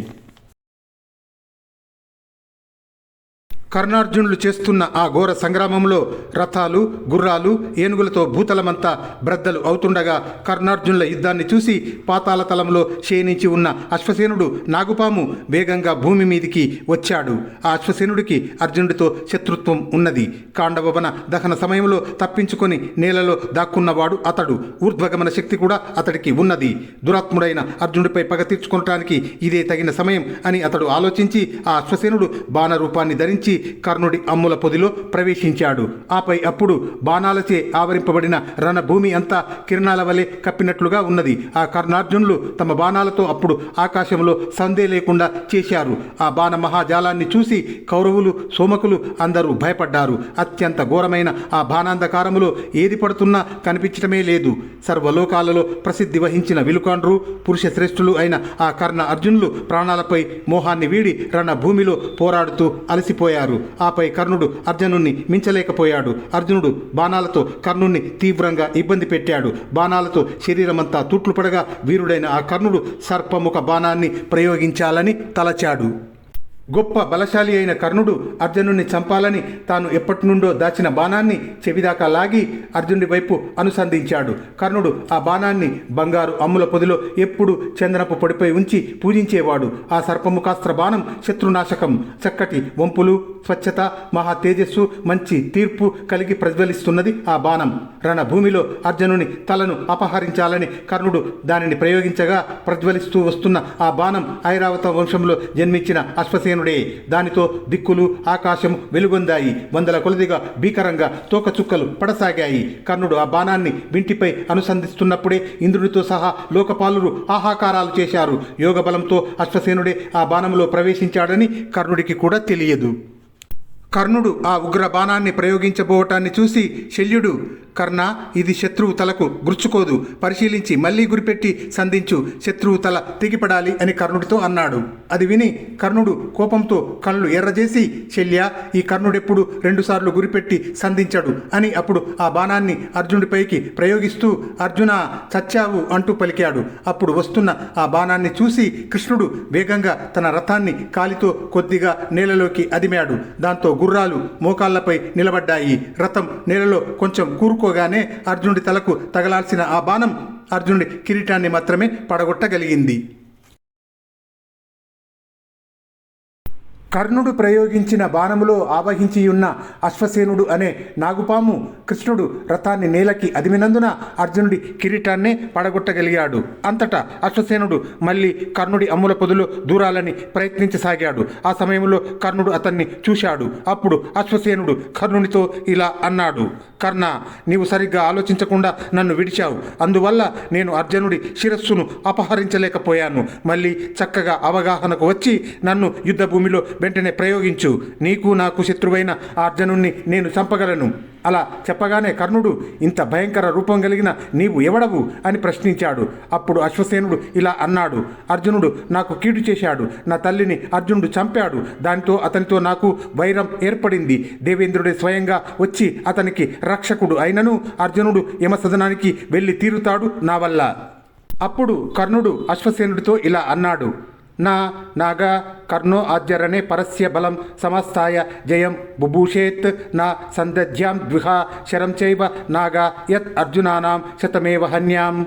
కర్ణార్జునులు చేస్తున్న ఆ ఘోర సంగ్రామంలో రథాలు, గుర్రాలు, ఏనుగులతో భూతలమంతా బ్రద్దలు అవుతుండగా కర్ణార్జునుల యుద్ధాన్ని చూసి పాతాళ తలంలో శయనించి ఉన్న అశ్వసేనుడు నాగుపాము వేగంగా భూమి మీదికి వచ్చాడు. ఆ అశ్వసేనుడికి అర్జునుడితో శత్రుత్వం ఉన్నది. కాండవవన దహన సమయంలో తప్పించుకొని నేలలో దాక్కున్నవాడు అతడు. ఊర్ధ్వగమన శక్తి కూడా అతడికి ఉన్నది. దురాత్ముడైన అర్జునుడిపై పగ తీర్చుకోవటానికి ఇదే తగిన సమయం అని అతడు ఆలోచించి ఆ అశ్వసేనుడు బాణ రూపాన్ని ధరించి కర్ణుడి అమ్ముల పొదిలో ప్రవేశించాడు. ఆపై అప్పుడు బాణాలచే ఆవరింపబడిన రణభూమి అంతా కిరణాల వలె కప్పినట్లుగా ఉన్నది. ఆ కర్ణార్జునులు తమ బాణాలతో అప్పుడు ఆకాశంలో సందే లేకుండా చేశారు. ఆ బాణ మహాజాలాన్ని చూసి కౌరవులు, సోమకులు అందరూ భయపడ్డారు. అత్యంత ఘోరమైన ఆ బాణాంధకారములో ఏది పడుతున్నా కనిపించటమే లేదు. సర్వలోకాలలో ప్రసిద్ధి వహించిన విలుకాండ్రు, పురుష శ్రేష్ఠులు అయిన ఆ కర్ణ అర్జునులు ప్రాణాలపై మోహాన్ని వీడి రణభూమిలో పోరాడుతూ అలసిపోయారు. ఆపై కర్ణుడు అర్జునుణ్ణి మించలేకపోయాడు. అర్జునుడు బాణాలతో కర్ణుణ్ణి తీవ్రంగా ఇబ్బంది పెట్టాడు. బాణాలతో శరీరమంతా తూట్లు పడగా వీరుడైన ఆ కర్ణుడు సర్పముఖ బాణాన్ని ప్రయోగించాలని తలచాడు. గొప్ప బలశాలి అయిన కర్ణుడు అర్జునుడిని చంపాలని తాను ఎప్పటి నుండో దాచిన బాణాన్ని చెవిదాకా లాగి అర్జునుడి వైపు అనుసంధించాడు. కర్ణుడు ఆ బాణాన్ని బంగారు అమ్ముల పొదిలో ఎప్పుడు చందనపు పొడిపై ఉంచి పూజించేవాడు. ఆ సర్పముఖాస్త్ర బాణం శత్రునాశకం, చక్కటి వంపులు, స్వచ్ఛత, మహా తేజస్సు, మంచి తీర్పు కలిగి ప్రజ్వలిస్తున్నది ఆ బాణం. రణభూమిలో అర్జునుని తలను అపహరించాలని కర్ణుడు దానిని ప్రయోగించగా ప్రజ్వలిస్తూ వస్తున్న ఆ బాణం ఐరావత వంశంలో జన్మించిన అశ్వసేనుడే. దానితో దిక్కులు ఆకాశం వెలుగొందాయి. వందల కొలదిగా భీకరంగా తోకచుక్కలు పడసాగాయి. కర్ణుడు ఆ బాణాన్ని వింటిపై అనుసంధిస్తున్నప్పుడే ఇంద్రుడితో సహా లోకపాలురు ఆహాకారాలు చేశారు. యోగ బలంతో అశ్వసేనుడే ఆ బాణంలో ప్రవేశించాడని కర్ణుడికి కూడా తెలియదు. కర్ణుడు ఆ ఉగ్ర బాణాన్ని ప్రయోగించబోవటాన్ని చూసి శల్యుడు, కర్ణ, ఇది శత్రువు తలకు గుర్చుకోదు, పరిశీలించి మళ్ళీ గురిపెట్టి సంధించు, శత్రువు తల తెగిపడాలి అని కర్ణుడితో అన్నాడు. అది విని కర్ణుడు కోపంతో కళ్ళు ఎర్రజేసి, శల్య, ఈ కర్ణుడెప్పుడు 2 సార్లు గురిపెట్టి సంధించడు అని అప్పుడు ఆ బాణాన్ని అర్జునుడిపైకి ప్రయోగిస్తూ, అర్జున, చచ్చావు అంటూ పలికాడు. అప్పుడు వస్తున్న ఆ బాణాన్ని చూసి కృష్ణుడు వేగంగా తన రథాన్ని కాలితో కొద్దిగా నేలలోకి అదిమాడు. దాంతో గుర్రాలు మోకాళ్లపై నిలబడ్డాయి. రథం నేలలో కొంచెం కూరుకోగానే అర్జునుడి తలకు తగలాల్సిన ఆ బాణం అర్జునుడి కిరీటాన్ని మాత్రమే పడగొట్టగలిగింది. కర్ణుడు ప్రయోగించిన బాణములో ఆవహించియున్న అశ్వసేనుడు అనే నాగుపాము కృష్ణుడు రథాన్ని నేలకి అదిమినందున అర్జునుడి కిరీటాన్నే పడగొట్టగలిగాడు. అంతటా అశ్వసేనుడు మళ్ళీ కర్ణుడి అమ్ముల పొదులు దూరాలని ప్రయత్నించసాగాడు. ఆ సమయంలో కర్ణుడు అతన్ని చూశాడు. అప్పుడు అశ్వసేనుడు కర్ణునితో ఇలా అన్నాడు, కర్ణ, నీవు సరిగ్గా ఆలోచించకుండా నన్ను విడిచావు. అందువల్ల నేను అర్జునుడి శిరస్సును అపహరించలేకపోయాను. మళ్ళీ చక్కగా అవగాహనకు వచ్చి నన్ను యుద్ధభూమిలో వెంటనే ప్రయోగించు. నీకు నాకు శత్రువైన అర్జునుణ్ణి నేను చంపగలను. అలా చెప్పగానే కర్ణుడు, ఇంత భయంకర రూపం కలిగిన నీవు ఎవడవు అని ప్రశ్నించాడు. అప్పుడు అశ్వసేనుడు ఇలా అన్నాడు, అర్జునుడు నాకు కీడు చేశాడు. నా తల్లిని అర్జునుడు చంపాడు. దానితో అతనితో నాకు వైరం ఏర్పడింది. దేవేంద్రుడే స్వయంగా వచ్చి అతనికి రక్షకుడు అయినను అర్జునుడు యమసదనానికి వెళ్ళి తీరుతాడు నా వల్ల. అప్పుడు కర్ణుడు అశ్వసేనుడితో ఇలా అన్నాడు, నాగా కర్ణో ఆద్యరణే పరస్య బలం సమస్తాయ జయం బుభూషేత్ నా సందధ్యాం ద్విహ శరం చైవ నాగా యత్ అర్జునానాం శతమేవ హన్యాం.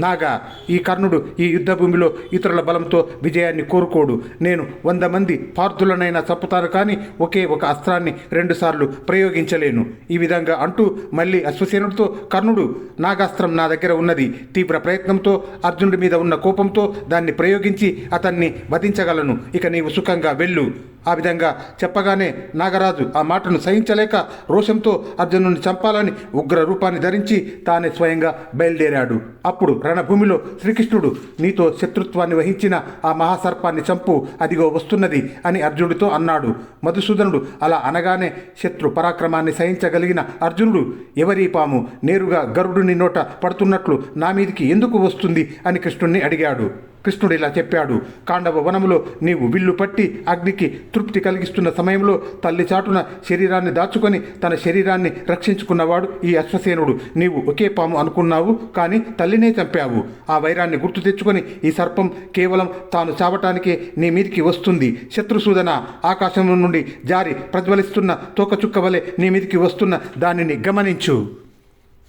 నాగా, ఈ కర్ణుడు ఈ యుద్ధభూమిలో ఇతరుల బలంతో విజయాన్ని కోరుకోడు. నేను 100 మంది పార్థులనైనా చంపుతాను, కానీ ఒకే ఒక అస్త్రాన్ని 2 సార్లు ప్రయోగించలేను. ఈ విధంగా అంటూ మళ్ళీ అశ్వసేనుడితో, కర్ణుడు, నాగాస్త్రం నా దగ్గర ఉన్నది. తీవ్ర ప్రయత్నంతో అర్జునుడి మీద ఉన్న కోపంతో దాన్ని ప్రయోగించి అతన్ని వధించగలను. ఇక నీవు సుఖంగా వెళ్ళు. ఆ విధంగా చెప్పగానే నాగరాజు ఆ మాటను సహించలేక రోషంతో అర్జునుడిని చంపాలని ఉగ్ర రూపాన్ని ధరించి తానే స్వయంగా బయలుదేరాడు. అప్పుడు రణభూమిలో శ్రీకృష్ణుడు, నీతో శత్రుత్వాన్ని వహించిన ఆ మహాసర్పాన్ని చంపు, అదిగో వస్తున్నది అని అర్జునుడితో అన్నాడు. మధుసూదనుడు అలా అనగానే శత్రు పరాక్రమాన్ని సహించగలిగిన అర్జునుడు, ఎవరీ పాము నేరుగా గరుడుని నోట పడుతున్నట్లు నా మీదికి ఎందుకు వస్తుంది అని కృష్ణుడిని అడిగాడు. కృష్ణుడు ఇలా చెప్పాడు, కాండవ వనములో నీవు విల్లు పట్టి అగ్నికి తృప్తి కలిగిస్తున్న సమయంలో తల్లి చాటున శరీరాన్ని దాచుకొని తన శరీరాన్ని రక్షించుకున్నవాడు ఈ అశ్వసేనుడు. నీవు ఒకే పాము అనుకున్నావు, కానీ తల్లినే చంపావు. ఆ వైరాన్ని గుర్తు తెచ్చుకొని ఈ సర్పం కేవలం తాను చావటానికే నీ మీదికి వస్తుంది. శత్రుసూదన, ఆకాశం నుండి జారి ప్రజ్వలిస్తున్న తోకచుక్క వలె నీ మీదికి వస్తున్న దానిని గమనించు.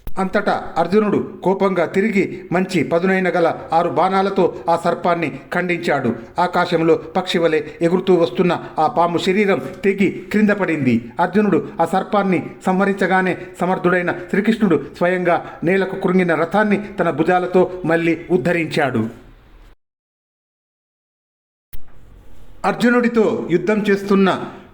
అంతటా అర్జునుడు కోపంగా తిరిగి మంచి పదునైన గల 6 బాణాలతో ఆ సర్పాన్ని ఖండించాడు. ఆకాశంలో పక్షి వలె ఎగురుతూ వస్తున్న ఆ పాము శరీరం తెగి క్రింద పడింది. అర్జునుడు ఆ సర్పాన్ని సంహరించగానే సమర్థుడైన శ్రీకృష్ణుడు స్వయంగా నేలకు కృంగిన రథాన్ని తన భుజాలతో మళ్ళీ ఉద్ధరించాడు. అర్జునుడితో యుద్ధం చేస్తున్న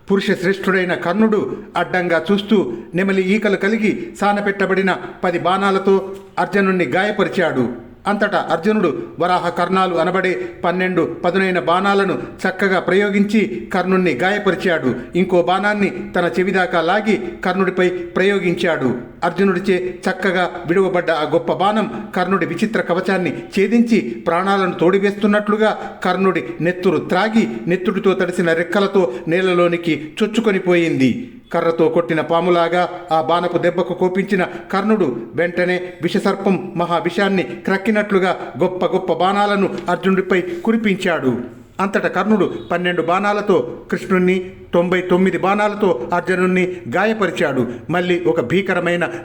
పురుష శ్రేష్ఠుడైన కర్ణుడు అడ్డంగా చూస్తూ నెమలి ఈకలు కలిగి సానపెట్టబడిన 10 బాణాలతో అర్జునుడిని గాయపరిచాడు. అంతటా అర్జునుడు వరాహ కర్ణాలు అనబడే 12 పదునైన బాణాలను చక్కగా ప్రయోగించి కర్ణుణ్ణి గాయపరిచాడు. ఇంకో బాణాన్ని తన చెవిదాకా లాగి కర్ణుడిపై ప్రయోగించాడు. అర్జునుడిచే చక్కగా విడువబడ్డ ఆ గొప్ప బాణం కర్ణుడి విచిత్ర కవచాన్ని ఛేదించి ప్రాణాలను తోడివేస్తున్నట్లుగా కర్ణుడి నెత్తురు త్రాగి నెత్తుడితో తడిసిన రెక్కలతో నేలలోనికి చొచ్చుకొని పోయింది. కర్రతో కొట్టిన పాములాగా ఆ బాణపు దెబ్బకు కోపించిన కర్ణుడు వెంటనే విషసర్పం మహావిషాన్ని క్రక్కినట్లుగా గొప్ప గొప్ప బాణాలను అర్జునుడిపై కురిపించాడు. అంతటా కర్ణుడు 12 బాణాలతో కృష్ణుణ్ణి, 99 బాణాలతో అర్జునుణ్ణి గాయపరిచాడు. మళ్ళీ ఒక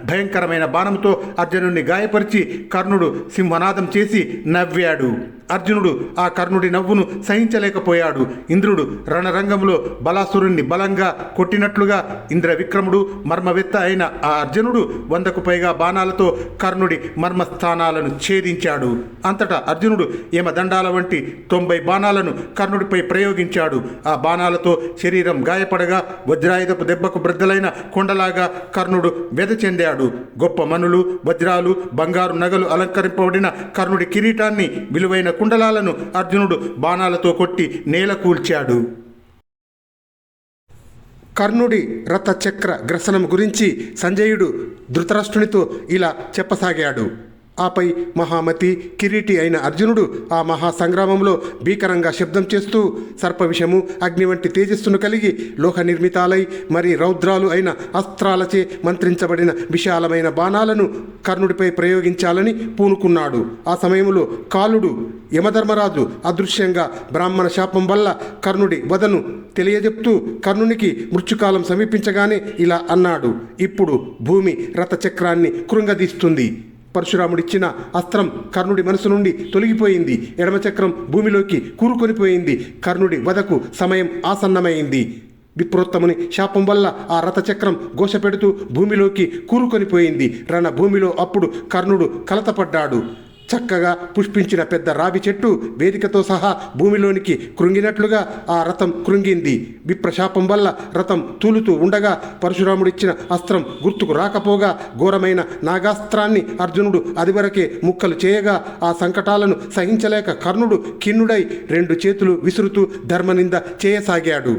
భయంకరమైన బాణంతో అర్జునుణ్ణి గాయపరిచి కర్ణుడు సింహనాదం చేసి నవ్వాడు. అర్జునుడు ఆ కర్ణుడి నవ్వును సహించలేకపోయాడు. ఇంద్రుడు రణరంగంలో బలాసురుణ్ణి బలంగా కొట్టినట్లుగా ఇంద్రవిక్రముడు మర్మవేత్త అయిన ఆ అర్జునుడు 100కు పైగా బాణాలతో కర్ణుడి మర్మస్థానాలను ఛేదించాడు. అంతటా అర్జునుడు యమదండాల వంటి 90 బాణాలను కర్ణుడిపై ప్రయోగించాడు. ఆ బాణాలతో శరీరం గాయపడగా వజ్రాయుధపు దెబ్బకు బ్రద్దలైన కొండలాగా కర్ణుడు వ్యధ చెందాడు. గొప్ప మనులు, వజ్రాలు, బంగారు నగలు అలంకరింపబడిన కర్ణుడి కిరీటాన్ని, విలువైన కుండలాలను అర్జునుడు బాణాలతో కొట్టి నేల కూల్చాడు. కర్ణుడి రథచక్ర గ్రసనం గురించి సంజయుడు ధృతరాష్ట్రునితో ఇలా చెప్పసాగాడు. ఆపై మహామతి కిరీటి అయిన అర్జునుడు ఆ మహాసంగ్రామంలో భీకరంగా శబ్దం చేస్తూ సర్పవిషము, అగ్ని వంటి తేజస్సును కలిగి లోహ నిర్మితాలై మరి రౌద్రాలు అయిన అస్త్రాలచే మంత్రించబడిన విశాలమైన బాణాలను కర్ణుడిపై ప్రయోగించాలని పూనుకున్నాడు. ఆ సమయంలో కాలుడు యమధర్మరాజు అదృశ్యంగా బ్రాహ్మణ శాపం వల్ల కర్ణుడి వదను తెలియజెప్తూ కర్ణునికి మృత్యుకాలం సమీపించగానే ఇలా అన్నాడు: ఇప్పుడు భూమి రథచక్రాన్ని కృంగదీస్తుంది. పరశురాముడిచ్చిన అస్త్రం కర్ణుడి మనసు నుండి తొలగిపోయింది. ఎడమచక్రం భూమిలోకి కూరుకొనిపోయింది. కర్ణుడి వధకు సమయం ఆసన్నమైంది. విప్రోత్తముని శాపం వల్ల ఆ రథచక్రం ఘోషపెడుతూ భూమిలోకి కూరుకొనిపోయింది. రణభూమిలో అప్పుడు కర్ణుడు కలతపడ్డాడు. చక్కగా పుష్పించిన పెద్ద రావి చెట్టు వేదికతో సహా భూమిలోనికి కృంగినట్లుగా ఆ రథం కృంగింది. విప్రశాపం వల్ల రథం తూలుతూ ఉండగా పరశురాముడిచ్చిన అస్త్రం గుర్తుకు రాకపోగా ఘోరమైన నాగాస్త్రాన్ని అర్జునుడు అదివరకే ముక్కలు చేయగా ఆ సంకటాలను సహించలేక కర్ణుడు ఖిన్నుడై 2 చేతులు విసురుతూ ధర్మనింద చేయసాగాడు.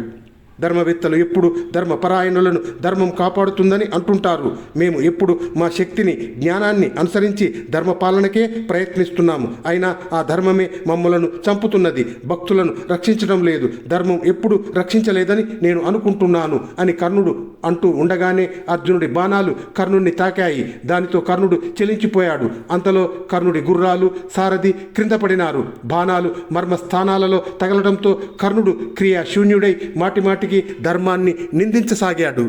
ధర్మవేత్తలు ఎప్పుడు ధర్మపరాయణులను ధర్మం కాపాడుతుందని అంటుంటారు. మేము ఎప్పుడు మా శక్తిని, జ్ఞానాన్ని అనుసరించి ధర్మపాలనకే ప్రయత్నిస్తున్నాము. అయినా ఆ ధర్మమే మమ్మలను చంపుతున్నది, భక్తులను రక్షించడం లేదు. ధర్మం ఎప్పుడు రక్షించలేదని నేను అనుకుంటున్నాను అని కర్ణుడు అంటూ ఉండగానే అర్జునుడి బాణాలు కర్ణుడిని తాకాయి. దానితో కర్ణుడు చెలించిపోయాడు. అంతలో కర్ణుడి గుర్రాలు, సారథి క్రింద పడినారు. బాణాలు మర్మస్థానాలలో తగలడంతో కర్ణుడు క్రియాశూన్యుడై మాటిమాటి ధర్మాన్ని నిందించసాగాడు.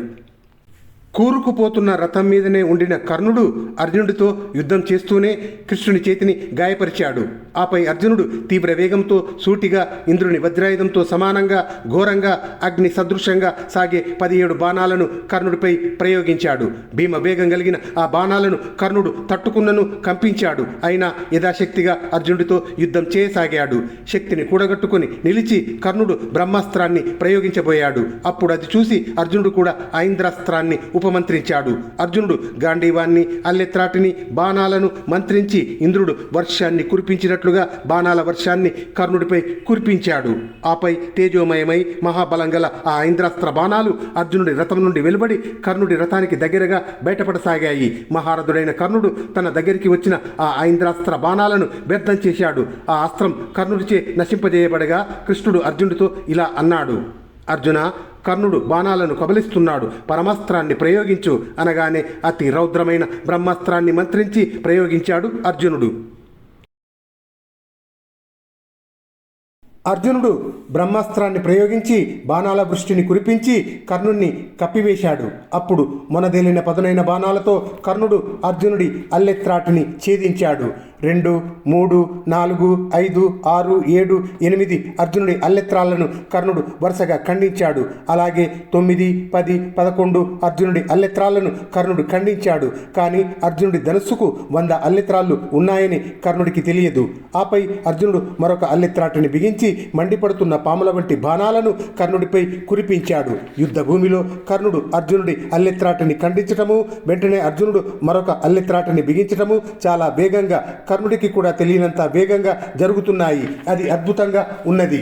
కూరుకుపోతున్న రథం మీదనే ఉండిన కర్ణుడు అర్జునుడితో యుద్ధం చేస్తూనే కృష్ణుని చేతిని గాయపరిచాడు. ఆపై అర్జునుడు తీవ్ర వేగంతో సూటిగా ఇంద్రుని వజ్రాయుధంతో సమానంగా ఘోరంగా అగ్ని సదృశంగా సాగే 17 బాణాలను కర్ణుడిపై ప్రయోగించాడు. భీమ వేగం కలిగిన ఆ బాణాలను కర్ణుడు తట్టుకున్నను కంపించాడు. అయినా యథాశక్తిగా అర్జునుడితో యుద్ధం చేయసాగాడు. శక్తిని కూడగట్టుకుని నిలిచి కర్ణుడు బ్రహ్మాస్త్రాన్ని ప్రయోగించబోయాడు. అప్పుడు అది చూసి అర్జునుడు కూడా ఐంద్రాస్త్రాన్ని ఉపమంత్రించాడు. అర్జునుడు గాంధీవాన్ని, అల్లెత్రాటిని, బాణాలను మంత్రించి ఇంద్రుడు వర్షాన్ని కురిపించినట్లుగా బాణాల వర్షాన్ని కర్ణుడిపై కురిపించాడు. ఆపై తేజోమయమై మహాబలం గల ఆ ఐంద్రాస్త్ర బాణాలు అర్జునుడి రథం నుండి వెలువడి కర్ణుడి రథానికి దగ్గరగా బయటపడసాగాయి. మహారథుడైన కర్ణుడు తన దగ్గరికి వచ్చిన ఆ ఐంద్రాస్త్ర బాణాలను వ్యర్థం చేశాడు. ఆ అస్త్రం కర్ణుడిచే నశింపజేయబడగా కృష్ణుడు అర్జునుడితో ఇలా అన్నాడు: అర్జున, కర్ణుడు బాణాలను కబలిస్తున్నాడు. పరమాస్త్రాన్ని ప్రయోగించు అనగానే అతి రౌద్రమైన బ్రహ్మాస్త్రాన్ని మంత్రించి ప్రయోగించాడు అర్జునుడు. అర్జునుడు బ్రహ్మాస్త్రాన్ని ప్రయోగించి బాణాల వృష్టిని కురిపించి కర్ణుణ్ణి కప్పివేశాడు. అప్పుడు మొనదేలిన పదునైన బాణాలతో కర్ణుడు అర్జునుడి అల్లెత్రాటిని ఛేదించాడు. 2, 3, 4, 5, 6, 7, 8 అర్జునుడి అల్లెత్రాలను కర్ణుడు వరుసగా ఖండించాడు. అలాగే 9, 10, 11 అర్జునుడి అల్లెత్రాలను కర్ణుడు ఖండించాడు. కానీ అర్జునుడి ధనుస్సుకు 100 అల్లెత్రాళ్ళు ఉన్నాయని కర్ణుడికి తెలియదు. ఆపై అర్జునుడు మరొక అల్లెత్రాటిని బిగించి మండిపడుతున్న పాముల వంటి బాణాలను కర్ణుడిపై కురిపించాడు. యుద్ధ భూమిలో కర్ణుడు అర్జునుడి అల్లెత్రాటిని ఖండించటము, వెంటనే అర్జునుడు మరొక అల్లెత్రాటిని బిగించటము చాలా వేగంగా, కర్ణుడికి కూడా తెలియనంత వేగంగా జరుగుతున్నాయి. అది అద్భుతంగా ఉన్నది.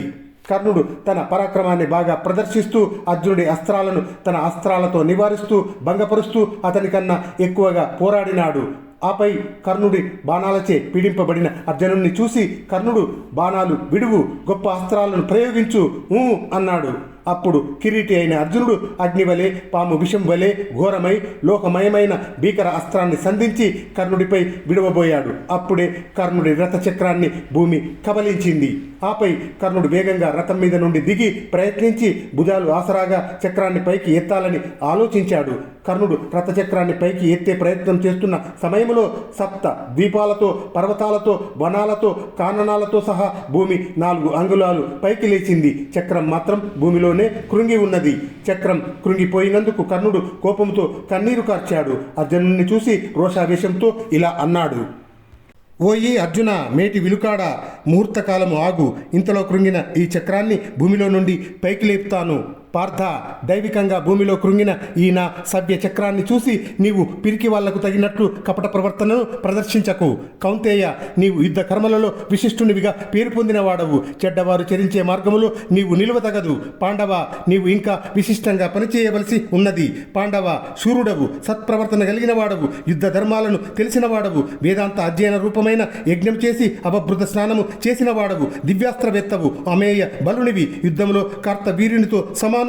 కర్ణుడు తన పరాక్రమాన్ని బాగా ప్రదర్శిస్తూ అర్జునుడి అస్త్రాలను తన అస్త్రాలతో నివారిస్తూ భంగపరుస్తూ అతనికన్నా ఎక్కువగా పోరాడినాడు. ఆపై కర్ణుడి బాణాలచే పీడింపబడిన అర్జునుడిని చూసి కర్ణుడు బాణాలు విడువు, గొప్ప అస్త్రాలను ప్రయోగించు అన్నాడు. అప్పుడు కిరీటి అయిన అర్జునుడు అగ్ని వలె పాము విషం వలె ఘోరమై లోకమయమైన భీకర అస్త్రాన్ని సంధించి కర్ణుడిపై విడవబోయాడు. అప్పుడే కర్ణుడి రథచక్రాన్ని భూమి కబలించింది. ఆపై కర్ణుడు వేగంగా రథం మీద నుండి దిగి ప్రయత్నించి భుజాలు ఆసరాగా చక్రాన్ని పైకి ఎత్తాలని ఆలోచించాడు. కర్ణుడు రథచక్రాన్ని పైకి ఎత్తే ప్రయత్నం చేస్తున్న సమయంలో సప్త ద్వీపాలతో, పర్వతాలతో, వనాలతో, కాననాలతో సహా భూమి 4 అంగుళాలు పైకి లేచింది. చక్రం మాత్రం భూమిలోనే కృంగి ఉన్నది. చక్రం కృంగిపోయినందుకు కర్ణుడు కోపంతో కన్నీరు కార్చాడు. అర్జునుడిని చూసి రోషావేశంతో ఇలా అన్నాడు: ఓయి అర్జున, మేటి విలుకాడా, ముహూర్తకాలము ఆగు. ఇంతలో కృంగిన ఈ చక్రాన్ని భూమిలో నుండి పైకి లేపుతాను. పార్థ, దైవికంగా భూమిలో కృంగిన ఈ నా సభ్య చక్రాన్ని చూసి నీవు పిరికి వాళ్లకు తగినట్లు కపట ప్రవర్తనను ప్రదర్శించకు. కౌంతేయ, నీవు యుద్ధ కర్మలలో విశిష్టునివిగా పేరు పొందిన వాడవు. చెడ్డవారు చరించే మార్గములో నీవు నిలువతగదు. పాండవ, నీవు ఇంకా విశిష్టంగా పనిచేయవలసి ఉన్నది. పాండవ, శూరుడవు, సత్ప్రవర్తన కలిగిన వాడవు, యుద్ధ ధర్మాలను తెలిసిన వాడవు, వేదాంత అధ్యయన రూపమైన యజ్ఞం చేసి అవభృత స్నానము చేసిన వాడవు, దివ్యాస్త్రవేత్తవు, అమేయ బలునివి, యుద్ధంలో కార్తవీర్యునితో సమానుడివి.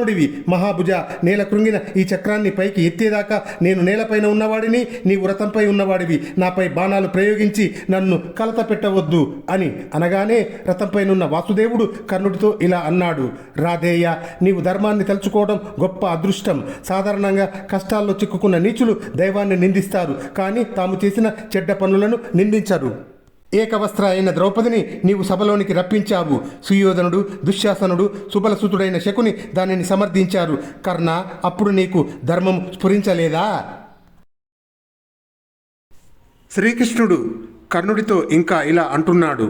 మహాభుజ, నేల కృంగిన ఈ చక్రాన్ని పైకి ఎత్తేదాకా నేను నేలపైన ఉన్నవాడిని, నీవు రథంపై ఉన్నవాడివి. నాపై బాణాలు ప్రయోగించి నన్ను కలత పెట్టవద్దు అని అనగానే రథంపైనున్న వాసుదేవుడు కర్ణుడితో ఇలా అన్నాడు: రాధేయ, నీవు ధర్మాన్ని తలుచుకోవడం గొప్ప అదృష్టం. సాధారణంగా కష్టాల్లో చిక్కుకున్న నీచులు దైవాన్ని నిందిస్తారు, కానీ తాము చేసిన చెడ్డ పనులను నిందించరు. ఏకవస్త్ర అయిన ద్రౌపదిని నీవు సభలోనికి రప్పించావు. సుయోధనుడు, దుశ్శాసనుడు, సుబలసుతుడైన శకుని దానిని సమర్థించారు. కర్ణ, అప్పుడు నీకు ధర్మం స్ఫురించలేదా? శ్రీకృష్ణుడు కర్ణుడితో ఇంకా ఇలా అంటున్నాడు: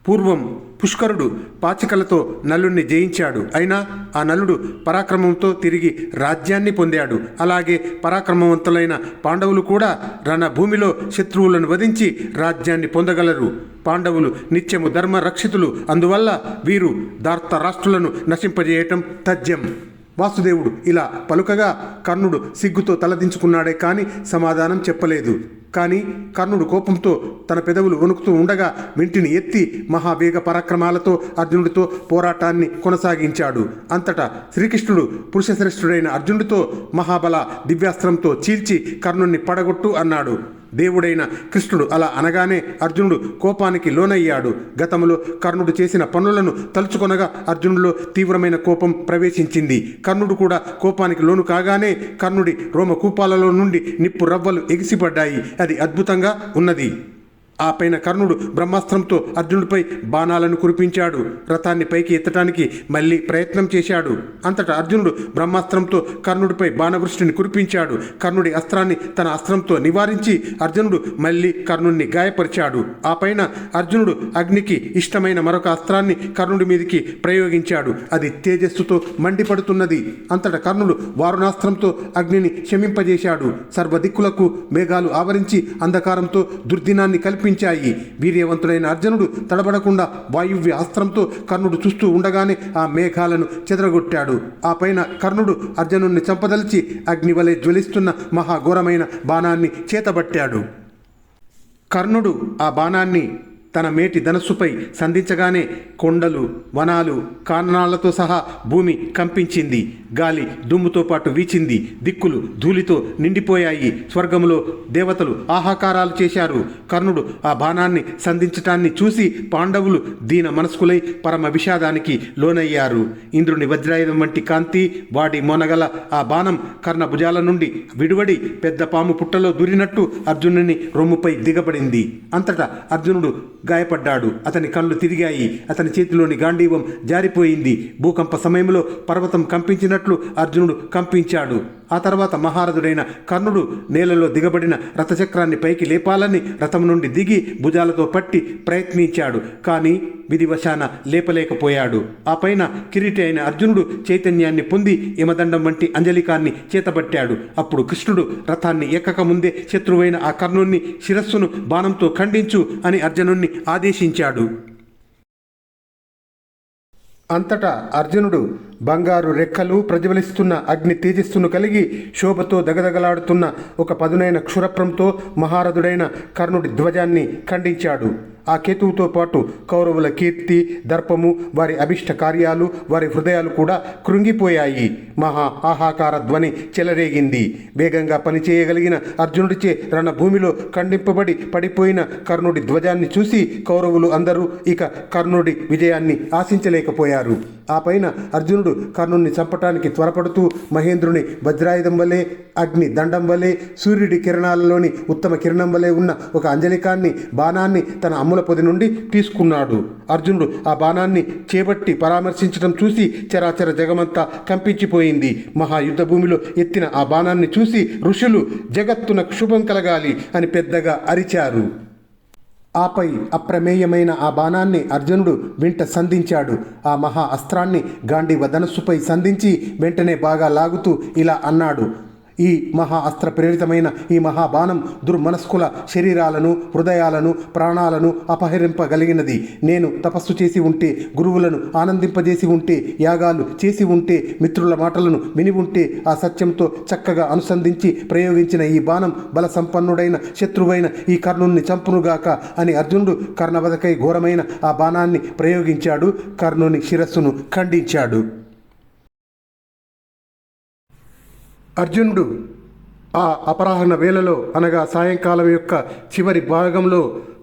పూర్వం పుష్కరుడు పాచికలతో నలుణ్ణి జయించాడు. అయినా ఆ నలుడు పరాక్రమంతో తిరిగి రాజ్యాన్ని పొందాడు. అలాగే పరాక్రమవంతులైన పాండవులు కూడా రణభూమిలో శత్రువులను వధించి రాజ్యాన్ని పొందగలరు. పాండవులు నిత్యము ధర్మ రక్షితులు. అందువల్ల వీరు ధార్తరాష్ట్రులను నశింపజేయటం తథ్యం. వాసుదేవుడు ఇలా పలుకగా కర్ణుడు సిగ్గుతో తలదించుకున్నాడే కానీ సమాధానం చెప్పలేదు. కానీ కర్ణుడు కోపంతో తన పెదవులు వణుకుతూ ఉండగా వెంటిని ఎత్తి మహావేగ పరాక్రమాలతో అర్జునుడితో పోరాటాన్ని కొనసాగించాడు. అంతటా శ్రీకృష్ణుడు పురుషశ్రేష్ఠుడైన అర్జునుడితో మహాబల దివ్యాస్త్రంతో చీల్చి కర్ణుణ్ణి పడగొట్టు అన్నాడు. దేవుడైన కృష్ణుడు అలా అనగానే అర్జునుడు కోపానికి లోనయ్యాడు. గతంలో కర్ణుడు చేసిన పనులను తలుచుకొనగా అర్జునుడిలో తీవ్రమైన కోపం ప్రవేశించింది. కర్ణుడు కూడా కోపానికి లోను కాగానే కర్ణుడి రోమకూపాలలో నుండి నిప్పు రవ్వలు ఎగిసిపడ్డాయి. అది అద్భుతంగా ఉన్నది. ఆ పైన కర్ణుడు బ్రహ్మాస్త్రంతో అర్జునుడిపై బాణాలను కురిపించాడు. రథాన్ని పైకి ఎత్తడానికి మళ్ళీ ప్రయత్నం చేశాడు. అంతటా అర్జునుడు బ్రహ్మాస్త్రంతో కర్ణుడిపై బాణవృష్టిని కురిపించాడు. కర్ణుడి అస్త్రాన్ని తన అస్త్రంతో నివారించి అర్జునుడు మళ్ళీ కర్ణుడిని గాయపరిచాడు. ఆ పైన అర్జునుడు అగ్నికి ఇష్టమైన మరొక అస్త్రాన్ని కర్ణుడి మీదికి ప్రయోగించాడు. అది తేజస్సుతో మండిపడుతున్నది. అంతటా కర్ణుడు వారుణాస్త్రంతో అగ్నిని శమింపజేశాడు. సర్వదిక్కులకు మేఘాలు ఆవరించి అంధకారంతో దుర్దినాన్ని కల్పించాయి. వీర్యవంతుడైన అర్జునుడు తడబడకుండా వాయువ్య అస్త్రంతో కర్ణుడు చూస్తూ ఉండగానే ఆ మేఘాలను చెదరగొట్టాడు. ఆ పైన కర్ణుడు అర్జునుడిని చంపదలిచి అగ్నివలె జ్వలిస్తున్న మహాఘోరమైన బాణాన్ని చేతబట్టాడు. కర్ణుడు ఆ బాణాన్ని తన మేటి ధనస్సుపై సంధించగానే కొండలు, వనాలు, కాననాలతో సహా భూమి కంపించింది. గాలి దుమ్ముతో పాటు వీచింది. దిక్కులు ధూళితో నిండిపోయాయి. స్వర్గములో దేవతలు ఆహాకారాలు చేశారు. కర్ణుడు ఆ బాణాన్ని సంధించటాన్ని చూసి పాండవులు దీన మనస్కులై పరమ విషాదానికి లోనయ్యారు. ఇంద్రుని వజ్రాయుధం వంటి కాంతి, వాడి మొనగల ఆ బాణం కర్ణ భుజాల నుండి విడివడి పెద్ద పాము పుట్టలో దూరినట్టు అర్జునుని రొమ్ముపై దిగబడింది. అంతటా అర్జునుడు గాయపడ్డాడు. అతని కళ్ళు తిరిగాయి. అతని చేతిలోని గాంధీవం జారిపోయింది. భూకంప సమయంలో పర్వతం కంపించినట్లు అర్జునుడు కంపించాడు. ఆ తర్వాత మహారథుడైన కర్ణుడు నేలలో దిగబడిన రథచక్రాన్ని పైకి లేపాలని రథం నుండి దిగి భుజాలతో పట్టి ప్రయత్నించాడు. కానీ విధివశాన లేపలేకపోయాడు. ఆ పైన కిరీటి అయిన అర్జునుడు చైతన్యాన్ని పొంది యమదండం వంటి అంజలికాన్ని చేతబట్టాడు. అప్పుడు కృష్ణుడు రథాన్ని ఎక్కకముందే శత్రువైన ఆ కర్ణుణ్ణి శిరస్సును బాణంతో ఖండించు అని అర్జునుణ్ణి ఆదేశించాడు. అంతటా అర్జునుడు బంగారు రెక్కలు, ప్రజ్వలిస్తున్న అగ్ని తేజస్సును కలిగి శోభతో దగదగలాడుతున్న ఒక పదునైన క్షురప్రంతో మహారథుడైన కర్ణుడి ధ్వజాన్ని ఖండించాడు. ఆ కేతువుతో పాటు కౌరవుల కీర్తి, దర్పము, వారి అభిష్ట కార్యాలు, వారి హృదయాలు కూడా కృంగిపోయాయి. మహా ఆహాకార ధ్వని చెలరేగింది. వేగంగా పనిచేయగలిగిన అర్జునుడిచే రణభూమిలో ఖండింపబడి పడిపోయిన కర్ణుడి ధ్వజాన్ని చూసి కౌరవులు అందరూ ఇక కర్ణుడి విజయాన్ని ఆశించలేకపోయారు. ఆ పైన అర్జునుడు కర్ణుణ్ణి చంపటానికి త్వరపడుతూ మహేంద్రుని వజ్రాయుధం వలె, అగ్ని దండం వలె, సూర్యుడి కిరణాలలోని ఉత్తమ కిరణం వలె ఉన్న ఒక అంజలికాన్ని, బాణాన్ని తన అమ్ముల పొది నుండి తీసుకున్నాడు. అర్జునుడు ఆ బాణాన్ని చేపట్టి పరామర్శించడం చూసి చరాచర జగమంతా కంపించిపోయింది. మహాయుద్ధ భూమిలో ఎత్తిన ఆ బాణాన్ని చూసి ఋషులు జగత్తునకు శుభం కలగాలి అని పెద్దగా అరిచారు. ఆపై అప్రమేయమైన ఆ బాణాన్ని అర్జునుడు వెంట సంధించాడు. ఆ మహా అస్త్రాన్ని గాంధీవ ధనస్సుపై సంధించి వెంటనే బాగా లాగుతూ ఇలా అన్నాడు: ఈ మహా అస్త్ర ప్రేరితమైన ఈ మహాబాణం దుర్మనస్కుల శరీరాలను, హృదయాలను, ప్రాణాలను అపహరింపగలిగినది. నేను తపస్సు చేసి ఉంటే, గురువులను ఆనందింపజేసి ఉంటే, యాగాలు చేసి ఉంటే, మిత్రుల మాటలను విని ఉంటే, ఆ సత్యంతో చక్కగా అనుసంధించి ప్రయోగించిన ఈ బాణం బల సంపన్నుడైన శత్రువైన ఈ కర్ణుణ్ణి చంపునుగాక అని అర్జునుడు కర్ణవధకై ఘోరమైన ఆ బాణాన్ని ప్రయోగించాడు. కర్ణుని శిరస్సును ఖండించాడు. అర్జునుడు ఆ అపరాహ్న వేళలో, అనగా సాయంకాలం యొక్క చివరి భాగంలో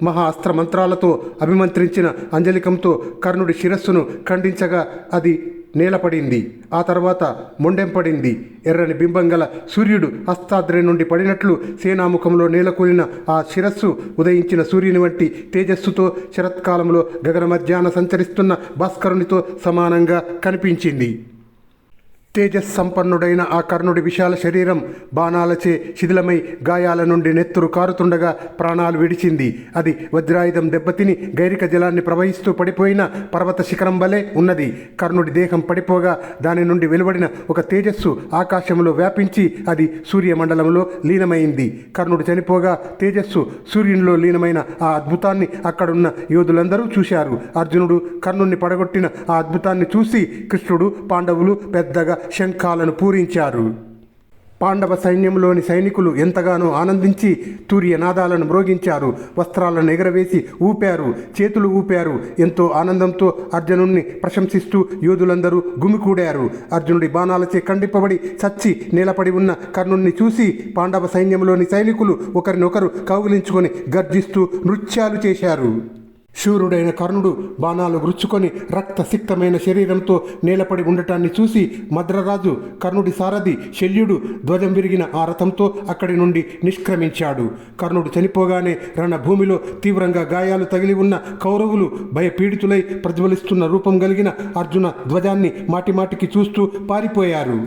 మహా అస్త్ర మంత్రాలతో అభిమంత్రించిన అంజలికంతో కర్ణుడి శిరస్సును ఖండించగా అది నేలపడింది. ఆ తర్వాత మొండెంపడింది. ఎర్రని బింబంగల సూర్యుడు హస్తాద్రి నుండి పడినట్లు సేనాముఖంలో నేలకూలిన ఆ శిరస్సు ఉదయించిన సూర్యుని వంటి తేజస్సుతో శరత్కాలంలో గగన మధ్యాహ్న సంచరిస్తున్న భాస్కరునితో సమానంగా కనిపించింది. తేజస్సంపన్నుడైన ఆ కర్ణుడి విశాల శరీరం బాణాలచే శిథిలమై గాయాల నుండి నెత్తురు కారుతుండగా ప్రాణాలు విడిచింది. అది వజ్రాయుధం దెబ్బతిని గైరిక జలాన్ని ప్రవహిస్తూ పడిపోయిన పర్వత శిఖరం వలె ఉన్నది. కర్ణుడి దేహం పడిపోగా దాని నుండి వెలువడిన ఒక తేజస్సు ఆకాశంలో వ్యాపించి అది సూర్యమండలంలో లీనమైంది. కర్ణుడు చనిపోగా తేజస్సు సూర్యునిలో లీనమైన ఆ అద్భుతాన్ని అక్కడున్న యోధులందరూ చూశారు. అర్జునుడు కర్ణుణ్ణి పడగొట్టిన ఆ అద్భుతాన్ని చూసి కృష్ణుడు, పాండవులు పెద్దగా శంఖాలను పూరించారు. పాండవ సైన్యంలోని సైనికులు ఎంతగానో ఆనందించి తూర్యనాదాలను మ్రోగించారు. వస్త్రాలను ఎగరవేసి ఊపారు, చేతులు ఊపారు. ఎంతో ఆనందంతో అర్జునుణ్ణి ప్రశంసిస్తూ యోధులందరూ గుమికూడారు. అర్జునుడి బాణాలచే ఖండింపబడి చచ్చి నేలపడి ఉన్న కర్ణుణ్ణి చూసి పాండవ సైన్యంలోని సైనికులు ఒకరినొకరు కౌగిలించుకొని గర్జిస్తూ నృత్యాలు చేశారు. శూరుడైన కర్ణుడు బాణాలు గుచ్చుకొని రక్తసిక్తమైన శరీరంతో నేలపడి ఉండటాన్ని చూసి మద్రరాజు, కర్ణుడి సారథి శల్యుడు ధ్వజం విరిగిన ఆ రథంతో అక్కడి నుండి నిష్క్రమించాడు. కర్ణుడు చనిపోగానే రణభూమిలో తీవ్రంగా గాయాలు తగిలి ఉన్న కౌరవులు భయపీడితులై ప్రజ్వలిస్తున్న రూపం కలిగిన అర్జున ధ్వజాన్ని మాటిమాటికి చూస్తూ పారిపోయారు.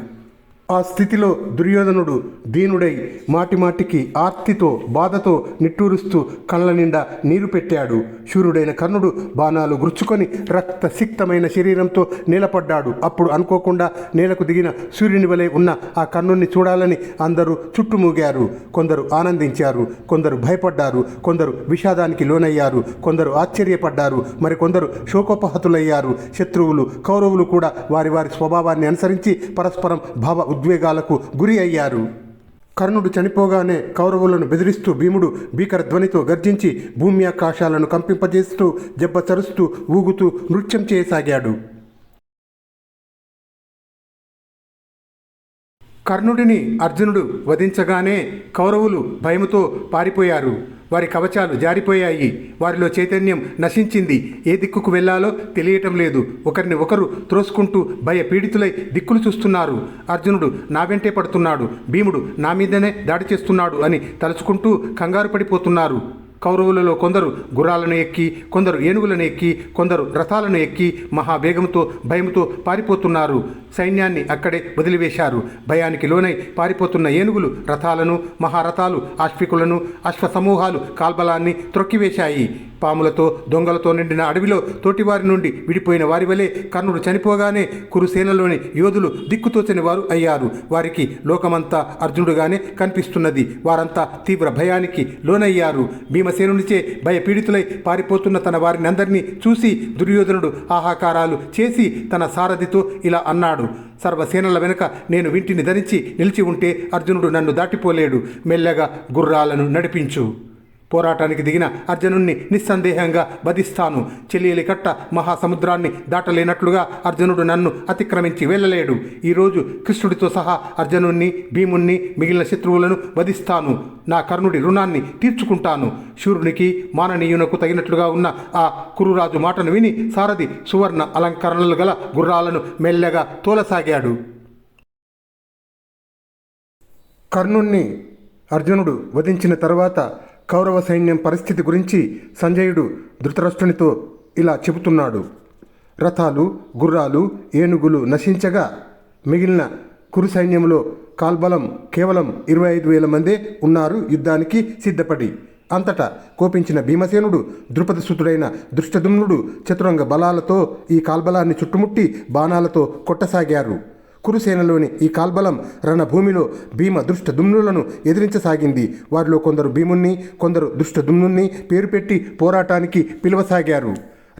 ఆ స్థితిలో దుర్యోధనుడు దీనుడై మాటిమాటికి ఆర్తితో, బాధతో నిట్టూరుస్తూ కళ్ళ నిండా నీరు పెట్టాడు. శూరుడైన కర్ణుడు బాణాలు గుచ్చుకొని రక్తసిక్తమైన శరీరంతో నేలపడ్డాడు. అప్పుడు అనుకోకుండా నేలకు దిగిన సూర్యుని వలె ఉన్న ఆ కర్ణుణ్ణి చూడాలని అందరూ చుట్టుమూగారు. కొందరు ఆనందించారు, కొందరు భయపడ్డారు, కొందరు విషాదానికి లోనయ్యారు, కొందరు ఆశ్చర్యపడ్డారు, మరికొందరు శోకోపహతులయ్యారు. శత్రువులు, కౌరవులు కూడా వారి వారి స్వభావాన్ని అనుసరించి పరస్పరం భావ ఉద్వేగాలకు గురి అయ్యారు. కర్ణుడు చనిపోగానే కౌరవులను బెదిరిస్తూ భీముడు భీకర ధ్వనితో గర్జించి భూమి ఆకాశాలను కంపింపజేస్తూ జబ్బచరుస్తూ ఊగుతూ నృత్యం చేయసాగాడు. కర్ణుడిని అర్జునుడు వధించగానే కౌరవులు భయముతో పారిపోయారు. వారి కవచాలు జారిపోయాయి. వారిలో చైతన్యం నశించింది. ఏ దిక్కుకు వెళ్లాలో తెలియటం లేదు. ఒకరిని ఒకరు త్రోసుకుంటూ భయపీడితులై దిక్కులు చూస్తున్నారు. అర్జునుడు నా వెంటే పడుతున్నాడు, భీముడు నా మీదనే దాడి చేస్తున్నాడు అని తలుచుకుంటూ కంగారు పడిపోతున్నారు. కౌరవులలో కొందరు గుర్రాలను ఎక్కి, కొందరు ఏనుగులను ఎక్కి, కొందరు రథాలను ఎక్కి మహావేగంతో భయంతో పారిపోతున్నారు. సైన్యాన్ని అక్కడే వదిలివేశారు. భయానికి లోనై పారిపోతున్న ఏనుగులు రథాలను, మహారథాలు అశ్వికులను, అశ్వసమూహాలు కాల్బలాన్ని త్రొక్కివేశాయి. పాములతో, దొంగలతో నిండిన అడవిలో తోటివారి నుండి విడిపోయిన వారి వలె కర్ణుడు చనిపోగానే కురుసేనలోని యోధులు దిక్కుతోచని వారు అయ్యారు. వారికి లోకమంతా అర్జునుడుగానే కనిపిస్తున్నది. వారంతా తీవ్ర భయానికి లోనయ్యారు. భీమసేనునిచే భయపీడితులై పారిపోతున్న తన వారిని అందరినీ చూసి దుర్యోధనుడు ఆహాకారాలు చేసి తన సారథితో ఇలా అన్నాడు: సర్వసేనల వెనుక నేను వింటిని ధరించి నిలిచి ఉంటే అర్జునుడు నన్ను దాటిపోలేడు. మెల్లగా గుర్రాలను నడిపించు. పోరాటానికి దిగిన అర్జునుణ్ణి నిస్సందేహంగా వధిస్తాను. చెలియలి కట్ట మహాసముద్రాన్ని దాటలేనట్లుగా అర్జునుడు నన్ను అతిక్రమించి వెళ్ళలేడు. ఈరోజు కృష్ణుడితో సహా అర్జునుణ్ణి, భీముణ్ణి, మిగిలిన శత్రువులను వధిస్తాను. నా కర్ణుడి రుణాన్ని తీర్చుకుంటాను. శూరునికి, మాననీయునకు తగినట్లుగా ఉన్న ఆ కురురాజు మాటను విని సారథి సువర్ణ అలంకరణలు గల గుర్రాలను మెల్లగా తోలసాగాడు. కర్ణుణ్ణి అర్జునుడు వధించిన తర్వాత కౌరవ సైన్యం పరిస్థితి గురించి సంజయుడు ధృతరాష్ట్రునితో ఇలా చెబుతున్నాడు. రథాలు, గుర్రాలు, ఏనుగులు నశించగా మిగిలిన కురు సైన్యంలో కాల్బలం కేవలం 25,000 మందే ఉన్నారు యుద్ధానికి సిద్ధపడి. అంతటా కోపించిన భీమసేనుడు, ద్రుపదసుతుడైన దృష్టదుమ్నుడు చతురంగ బలాలతో ఈ కాల్బలాన్ని చుట్టుముట్టి బాణాలతో కొట్టసాగారు. కురుసేనలోని ఈ కాల్బలం రణభూమిలో భీమ దృష్టదుమ్నులను ఎదిరించసాగింది. వారిలో కొందరు భీముణ్ణి, కొందరు దృష్టదుమ్నుణ్ణి పేరు పెట్టి పోరాటానికి పిలువసాగారు.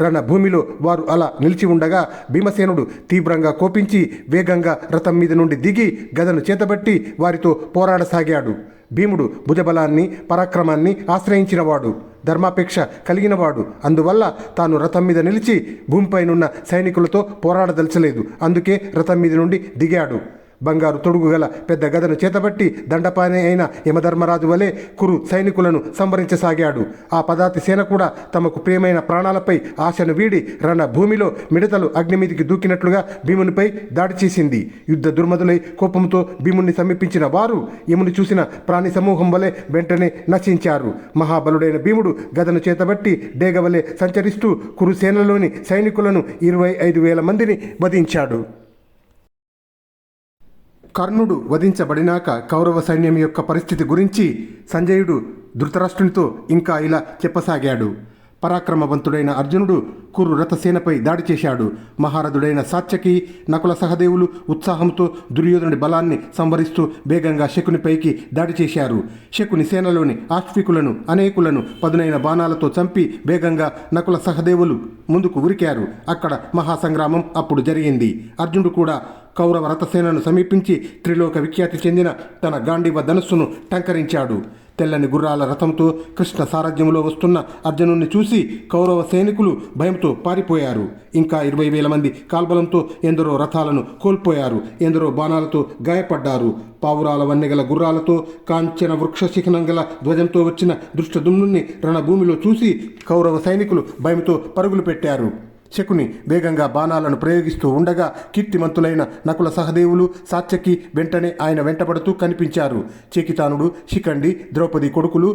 రణభూమిలో వారు అలా నిలిచి ఉండగా భీమసేనుడు తీవ్రంగా కోపించి వేగంగా రథం మీద నుండి దిగి గదను చేతబట్టి వారితో పోరాడసాగాడు. భీముడు భుజబలాన్ని, పరాక్రమాన్ని ఆశ్రయించినవాడు, ధర్మాపేక్ష కలిగినవాడు. అందువల్ల తాను రథం మీద నిలిచి భూమిపైనున్న సైనికులతో పోరాడదలచలేదు. అందుకే రథం మీద నుండి దిగాడు. బంగారు తొడుగు గల పెద్ద గదను చేతబట్టి దండపాని అయిన యమధర్మరాజు వలె కురు సైనికులను సంవరించసాగాడు. ఆ పదాతి సేన కూడా తమకు ప్రియమైన ప్రాణాలపై ఆశను వీడి రణభూమిలో మిడతలు అగ్నిమీదికి దూకినట్లుగా భీమునిపై దాడి చేసింది. యుద్ధ దుర్మదులై కోపంతో భీముని సమీపించిన వారు యముని చూసిన ప్రాణి సమూహం వలె వెంటనే నశించారు. మహాబలుడైన భీముడు గదను చేతబట్టి డేగవలే సంచరిస్తూ కురుసేనలోని సైనికులను 25,000 మందిని వధించాడు. కర్ణుడు వధించబడినాక కౌరవ సైన్యం యొక్క పరిస్థితి గురించి సంజయుడు ధృతరాష్ట్రునితో ఇంకా ఇలా చెప్పసాగాడు. పరాక్రమవంతుడైన అర్జునుడు కురు రథసేనపై దాడి చేశాడు. మహారథుడైన సాత్యకి, నకుల సహదేవులు ఉత్సాహంతో దుర్యోధనుడి బలాన్ని సంవరిస్తూ వేగంగా శకునిపైకి దాడి చేశారు. శకుని సేనలోని ఆశ్వికులను అనేకులను పదునైన బాణాలతో చంపి వేగంగా నకుల సహదేవులు ముందుకు ఉరికారు. అక్కడ మహాసంగ్రామం అప్పుడు జరిగింది. అర్జునుడు కూడా కౌరవ రథసేనను సమీపించి త్రిలోక విఖ్యాతి చెందిన తన గాంధీవ ధనుస్సును టంకరించాడు. తెల్లని గుర్రాల రథంతో కృష్ణ సారథ్యంలో వస్తున్న అర్జునుడిని చూసి కౌరవ సైనికులు భయంతో పారిపోయారు. ఇంకా 20,000 మంది కాల్బలంతో ఎందరో రథాలను కోల్పోయారు. ఎందరో బాణాలతో గాయపడ్డారు. పావురాల వన్నెగల గుర్రాలతో కాంచన వృక్ష శిఖనం గల ధ్వజంతో వచ్చిన దృష్టదుమ్నుణ్ణి రణభూమిలో చూసి కౌరవ సైనికులు భయంతో పరుగులు పెట్టారు. శకుని వేగంగా బాణాలను ప్రయోగిస్తూ ఉండగా కీర్తిమంతులైన నకుల సహదేవులు, సాత్యకి వెంటనే ఆయన వెంటబడుతూ కనిపించారు. చేకితానుడు, శిఖండి, ద్రౌపది కొడుకులు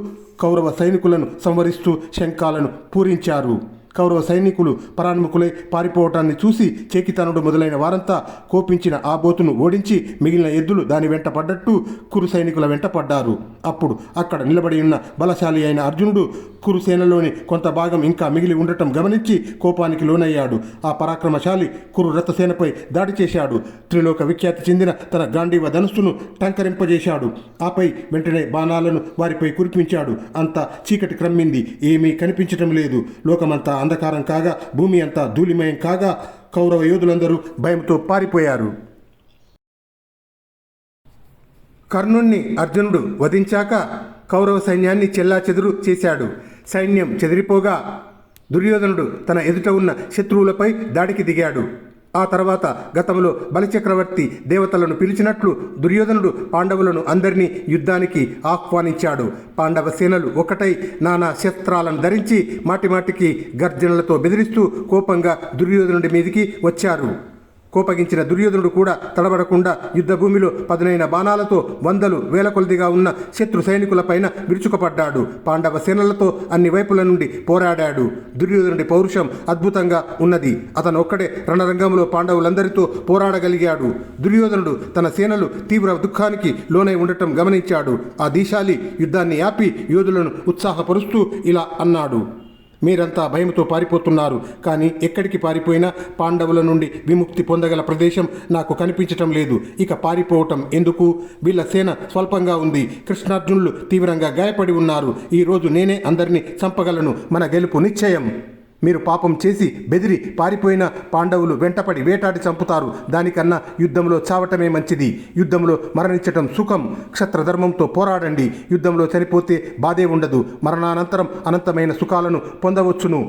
కౌరవ సైనికులను సంవరిస్తూ శంఖాలను పూరించారు. కౌరవ సైనికులు పరాన్ముఖులై పారిపోవటాన్ని చూసి చేకితనుడు మొదలైన వారంతా కోపించిన ఆ బోతును ఓడించి మిగిలిన ఎద్దులు దాని వెంట పడ్డట్టు కురు సైనికుల వెంట పడ్డారు. అప్పుడు అక్కడ నిలబడి ఉన్న బలశాలి అయిన అర్జునుడు కురుసేనలోని కొంత భాగం ఇంకా మిగిలి ఉండటం గమనించి కోపానికి లోనయ్యాడు. ఆ పరాక్రమశాలి కురు రథసేనపై దాడి చేశాడు. త్రిలోక విఖ్యాతి చెందిన తన గాంధీవ ధనుస్సును టంకరింపజేశాడు. ఆపై వెంటనే బాణాలను వారిపై కురిపించాడు. అంతా చీకటి క్రమ్మింది. ఏమీ కనిపించటం లేదు. లోకమంతా అంధకారం కాగా, భూమి అంతా ధూళిమయం కాగా కౌరవ యోధులందరూ భయంతో పారిపోయారు. కర్ణుణ్ణి అర్జునుడు వధించాక కౌరవ సైన్యాన్ని చెల్లాచెదురు చేశాడు. సైన్యం చెదిరిపోగా దుర్యోధనుడు తన ఎదుట ఉన్న శత్రువులపై దాడికి దిగాడు. ఆ తర్వాత గతంలో బలిచక్రవర్తి దేవతలను పిలిచినట్లు దుర్యోధనుడు పాండవులను అందరినీ యుద్ధానికి ఆహ్వానించాడు. పాండవ సేనలు ఒకటై నానా శస్త్రాలను ధరించి మాటిమాటికి గర్జనలతో బెదిరిస్తూ కోపంగా దుర్యోధనుడి మీదికి వచ్చారు. కోపగించిన దుర్యోధనుడు కూడా తడబడకుండా యుద్ధభూమిలో పదునైన బాణాలతో వందలు వేల కొలదిగా ఉన్న శత్రు సైనికులపైన విరుచుకుపడ్డాడు. పాండవ సేనలతో అన్ని వైపుల నుండి పోరాడాడు. దుర్యోధనుడి పౌరుషం అద్భుతంగా ఉన్నది. అతను ఒక్కడే రణరంగంలో పాండవులందరితో పోరాడగలిగాడు. దుర్యోధనుడు తన సేనలు తీవ్ర దుఃఖానికి లోనై ఉండటం గమనించాడు. ఆ దీశాలి యుద్ధాన్ని ఆపి యోధులను ఉత్సాహపరుస్తూ ఇలా అన్నాడు: మీరంతా భయంతో పారిపోతున్నారు, కానీ ఎక్కడికి పారిపోయినా పాండవుల నుండి విముక్తి పొందగల ప్రదేశం నాకు కనిపించటం లేదు. ఇక పారిపోవటం ఎందుకు? వీళ్ళ సేన స్వల్పంగా ఉంది. కృష్ణార్జునులు తీవ్రంగా గాయపడి ఉన్నారు. ఈరోజు నేనే అందరినీ చంపగలను. మన గెలుపు నిశ్చయం. మీరు పాపం చేసి బెదిరి పారిపోయిన పాండవులు వెంటపడి వేటాడి చంపుతారు. దానికన్నా యుద్ధంలో చావటమే మంచిది. యుద్ధంలో మరణించటం సుఖం. క్షత్రధర్మంతో పోరాడండి. యుద్ధంలో చనిపోతే బాధే ఉండదు. మరణానంతరం అనంతమైన సుఖాలను పొందవచ్చును.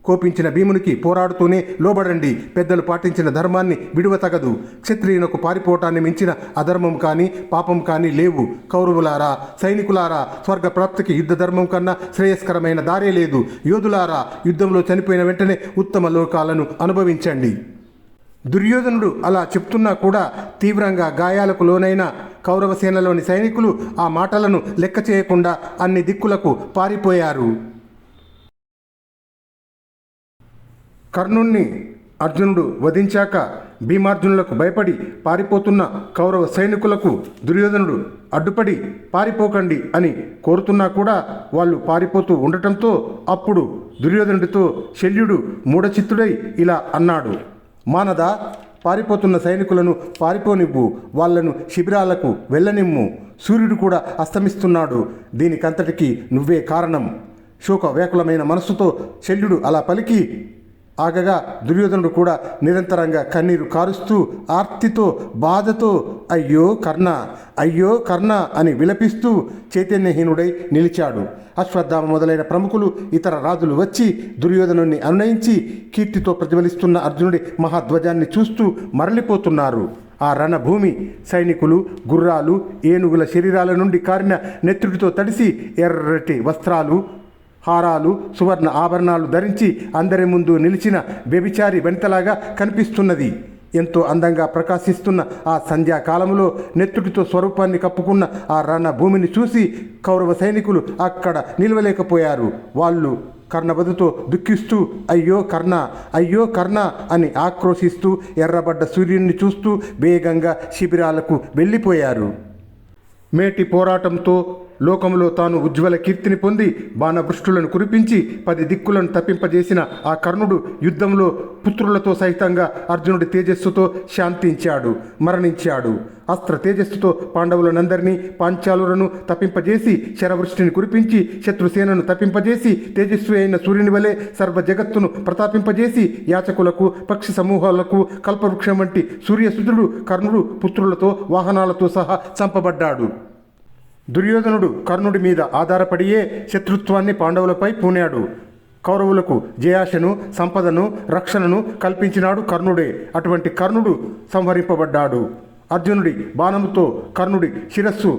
కోపించిన భీమునికి పోరాడుతూనే లోబడండి. పెద్దలు పాటించిన ధర్మాన్ని విడువతగదు. క్షత్రియునకు పారిపోవటాన్ని మించిన అధర్మం కానీ పాపం కానీ లేవు. కౌరవులారా, సైనికులారా, స్వర్గ ప్రాప్తికి యుద్ధ ధర్మం కన్నా శ్రేయస్కరమైన దారే లేదు. యోధులారా, యుద్ధంలో చనిపోయిన వెంటనే ఉత్తమ లోకాలను అనుభవించండి. దుర్యోధనుడు అలా చెప్తున్నా కూడా తీవ్రంగా గాయాలకు లోనైన కౌరవ సేనలోని సైనికులు ఆ మాటలను లెక్క చేయకుండా అన్ని దిక్కులకు పారిపోయారు. కర్ణుణ్ణి అర్జునుడు వధించాక భీమార్జునులకు భయపడి పారిపోతున్న కౌరవ సైనికులకు దుర్యోధనుడు అడ్డుపడి పారిపోకండి అని కోరుతున్నా కూడా వాళ్ళు పారిపోతూ ఉండటంతో అప్పుడు దుర్యోధనుడితో శల్యుడు మూఢచిత్తుడై ఇలా అన్నాడు: మానదా, పారిపోతున్న సైనికులను పారిపోనివ్వు. వాళ్లను శిబిరాలకు వెళ్ళనిమ్ము. సూర్యుడు కూడా అస్తమిస్తున్నాడు. దీనికంతటికీ నువ్వే కారణం. శోక వ్యాకులమైన మనస్సుతో శల్యుడు అలా పలికి ఆగగా దుర్యోధనుడు కూడా నిరంతరంగా కన్నీరు కారుస్తూ ఆర్తితో బాధతో అయ్యో కర్ణ, అయ్యో కర్ణ అని విలపిస్తూ చైతన్యహీనుడై నిలిచాడు. అశ్వత్థామ మొదలైన ప్రముఖులు ఇతర రాజులు వచ్చి దుర్యోధనుణ్ణి అనునయించి కీర్తితో ప్రజ్వలిస్తున్న అర్జునుడి మహాధ్వజాన్ని చూస్తూ మరలిపోతున్నారు. ఆ రణభూమి సైనికులు గుర్రాలు ఏనుగుల శరీరాల నుండి కారిన నెత్తుడితో తడిసి ఎర్రటి వస్త్రాలు హారాలు సువర్ణ ఆభరణాలు ధరించి అందరి ముందు నిలిచిన వ్యభిచారి వనితలాగా కనిపిస్తున్నది. ఎంతో అందంగా ప్రకాశిస్తున్న ఆ సంధ్యాకాలంలో నెత్తుటితో స్వరూపాన్ని కప్పుకున్న ఆ రణభూమిని చూసి కౌరవ సైనికులు అక్కడ నిలవలేకపోయారు. వాళ్ళు కర్ణవధుతో దుఃఖిస్తూ అయ్యో కర్ణ, అయ్యో కర్ణ అని ఆక్రోశిస్తూ ఎర్రబడ్డ సూర్యుడిని చూస్తూ వేగంగా శిబిరాలకు వెళ్ళిపోయారు. మేటి పోరాటంతో లోకంలో తాను ఉజ్వల కీర్తిని పొంది బాణవృష్టులను కురిపించి 10 దిక్కులను తప్పింపజేసిన ఆ కర్ణుడు యుద్ధంలో పుత్రులతో సహితంగా అర్జునుడి తేజస్సుతో శాంతించాడు, మరణించాడు. అస్త్ర తేజస్సుతో పాండవులనందరినీ పాంచాలులను తప్పింపజేసి శరవృష్టిని కురిపించి శత్రుసేనను తప్పింపజేసి తేజస్వి అయిన సూర్యుని వలె సర్వ జగత్తును ప్రతాపింపజేసి యాచకులకు పక్షి సమూహాలకు కల్పవృక్షం వంటి సూర్యసుతుడు కర్ణుడు పుత్రులతో వాహనాలతో సహా చంపబడ్డాడు. దుర్యోధనుడు కర్ణుడి మీద ఆధారపడియే శత్రుత్వాన్ని పాండవులపై పూనాడు. కౌరవులకు జయాశను, సంపదను, రక్షణను కల్పించినాడు కర్ణుడే. అటువంటి కర్ణుడు సంహరింపబడ్డాడు. అర్జునుడి బాణముతో కర్ణుడి శిరస్సు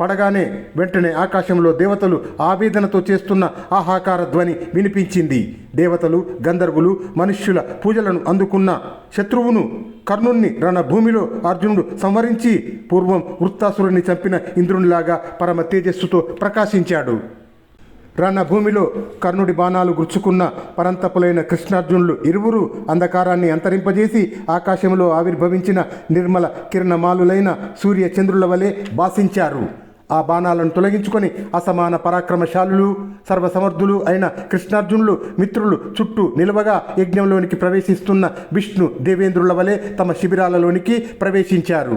పడగానే వెంటనే ఆకాశంలో దేవతలు ఆవేదనతో చేస్తున్న ఆహాకార ధ్వని వినిపించింది. దేవతలు, గంధర్వులు, మనుష్యుల పూజలను అందుకున్న శత్రువును కర్ణుణ్ణి రణభూమిలో అర్జునుడు సంహరించి పూర్వం వృత్తాసురుని చంపిన ఇంద్రునిలాగా పరమ తేజస్సుతో ప్రకాశించాడు. రణభూమిలో కర్ణుడి బాణాలు గుచ్చుకున్న పరంతపులైన కృష్ణార్జునులు ఇరువురు అంధకారాన్ని అంతరింపజేసి ఆకాశంలో ఆవిర్భవించిన నిర్మల కిరణమాలులైన సూర్య చంద్రుల వలె భాసించారు. ఆ బాణాలను తొలగించుకొని అసమాన పరాక్రమశాలులు సర్వసమర్థులు అయిన కృష్ణార్జునులు మిత్రులు చుట్టూ నిలవగా యజ్ఞంలోనికి ప్రవేశిస్తున్న విష్ణు దేవేంద్రుల వలె తమ శిబిరాలలోనికి ప్రవేశించారు.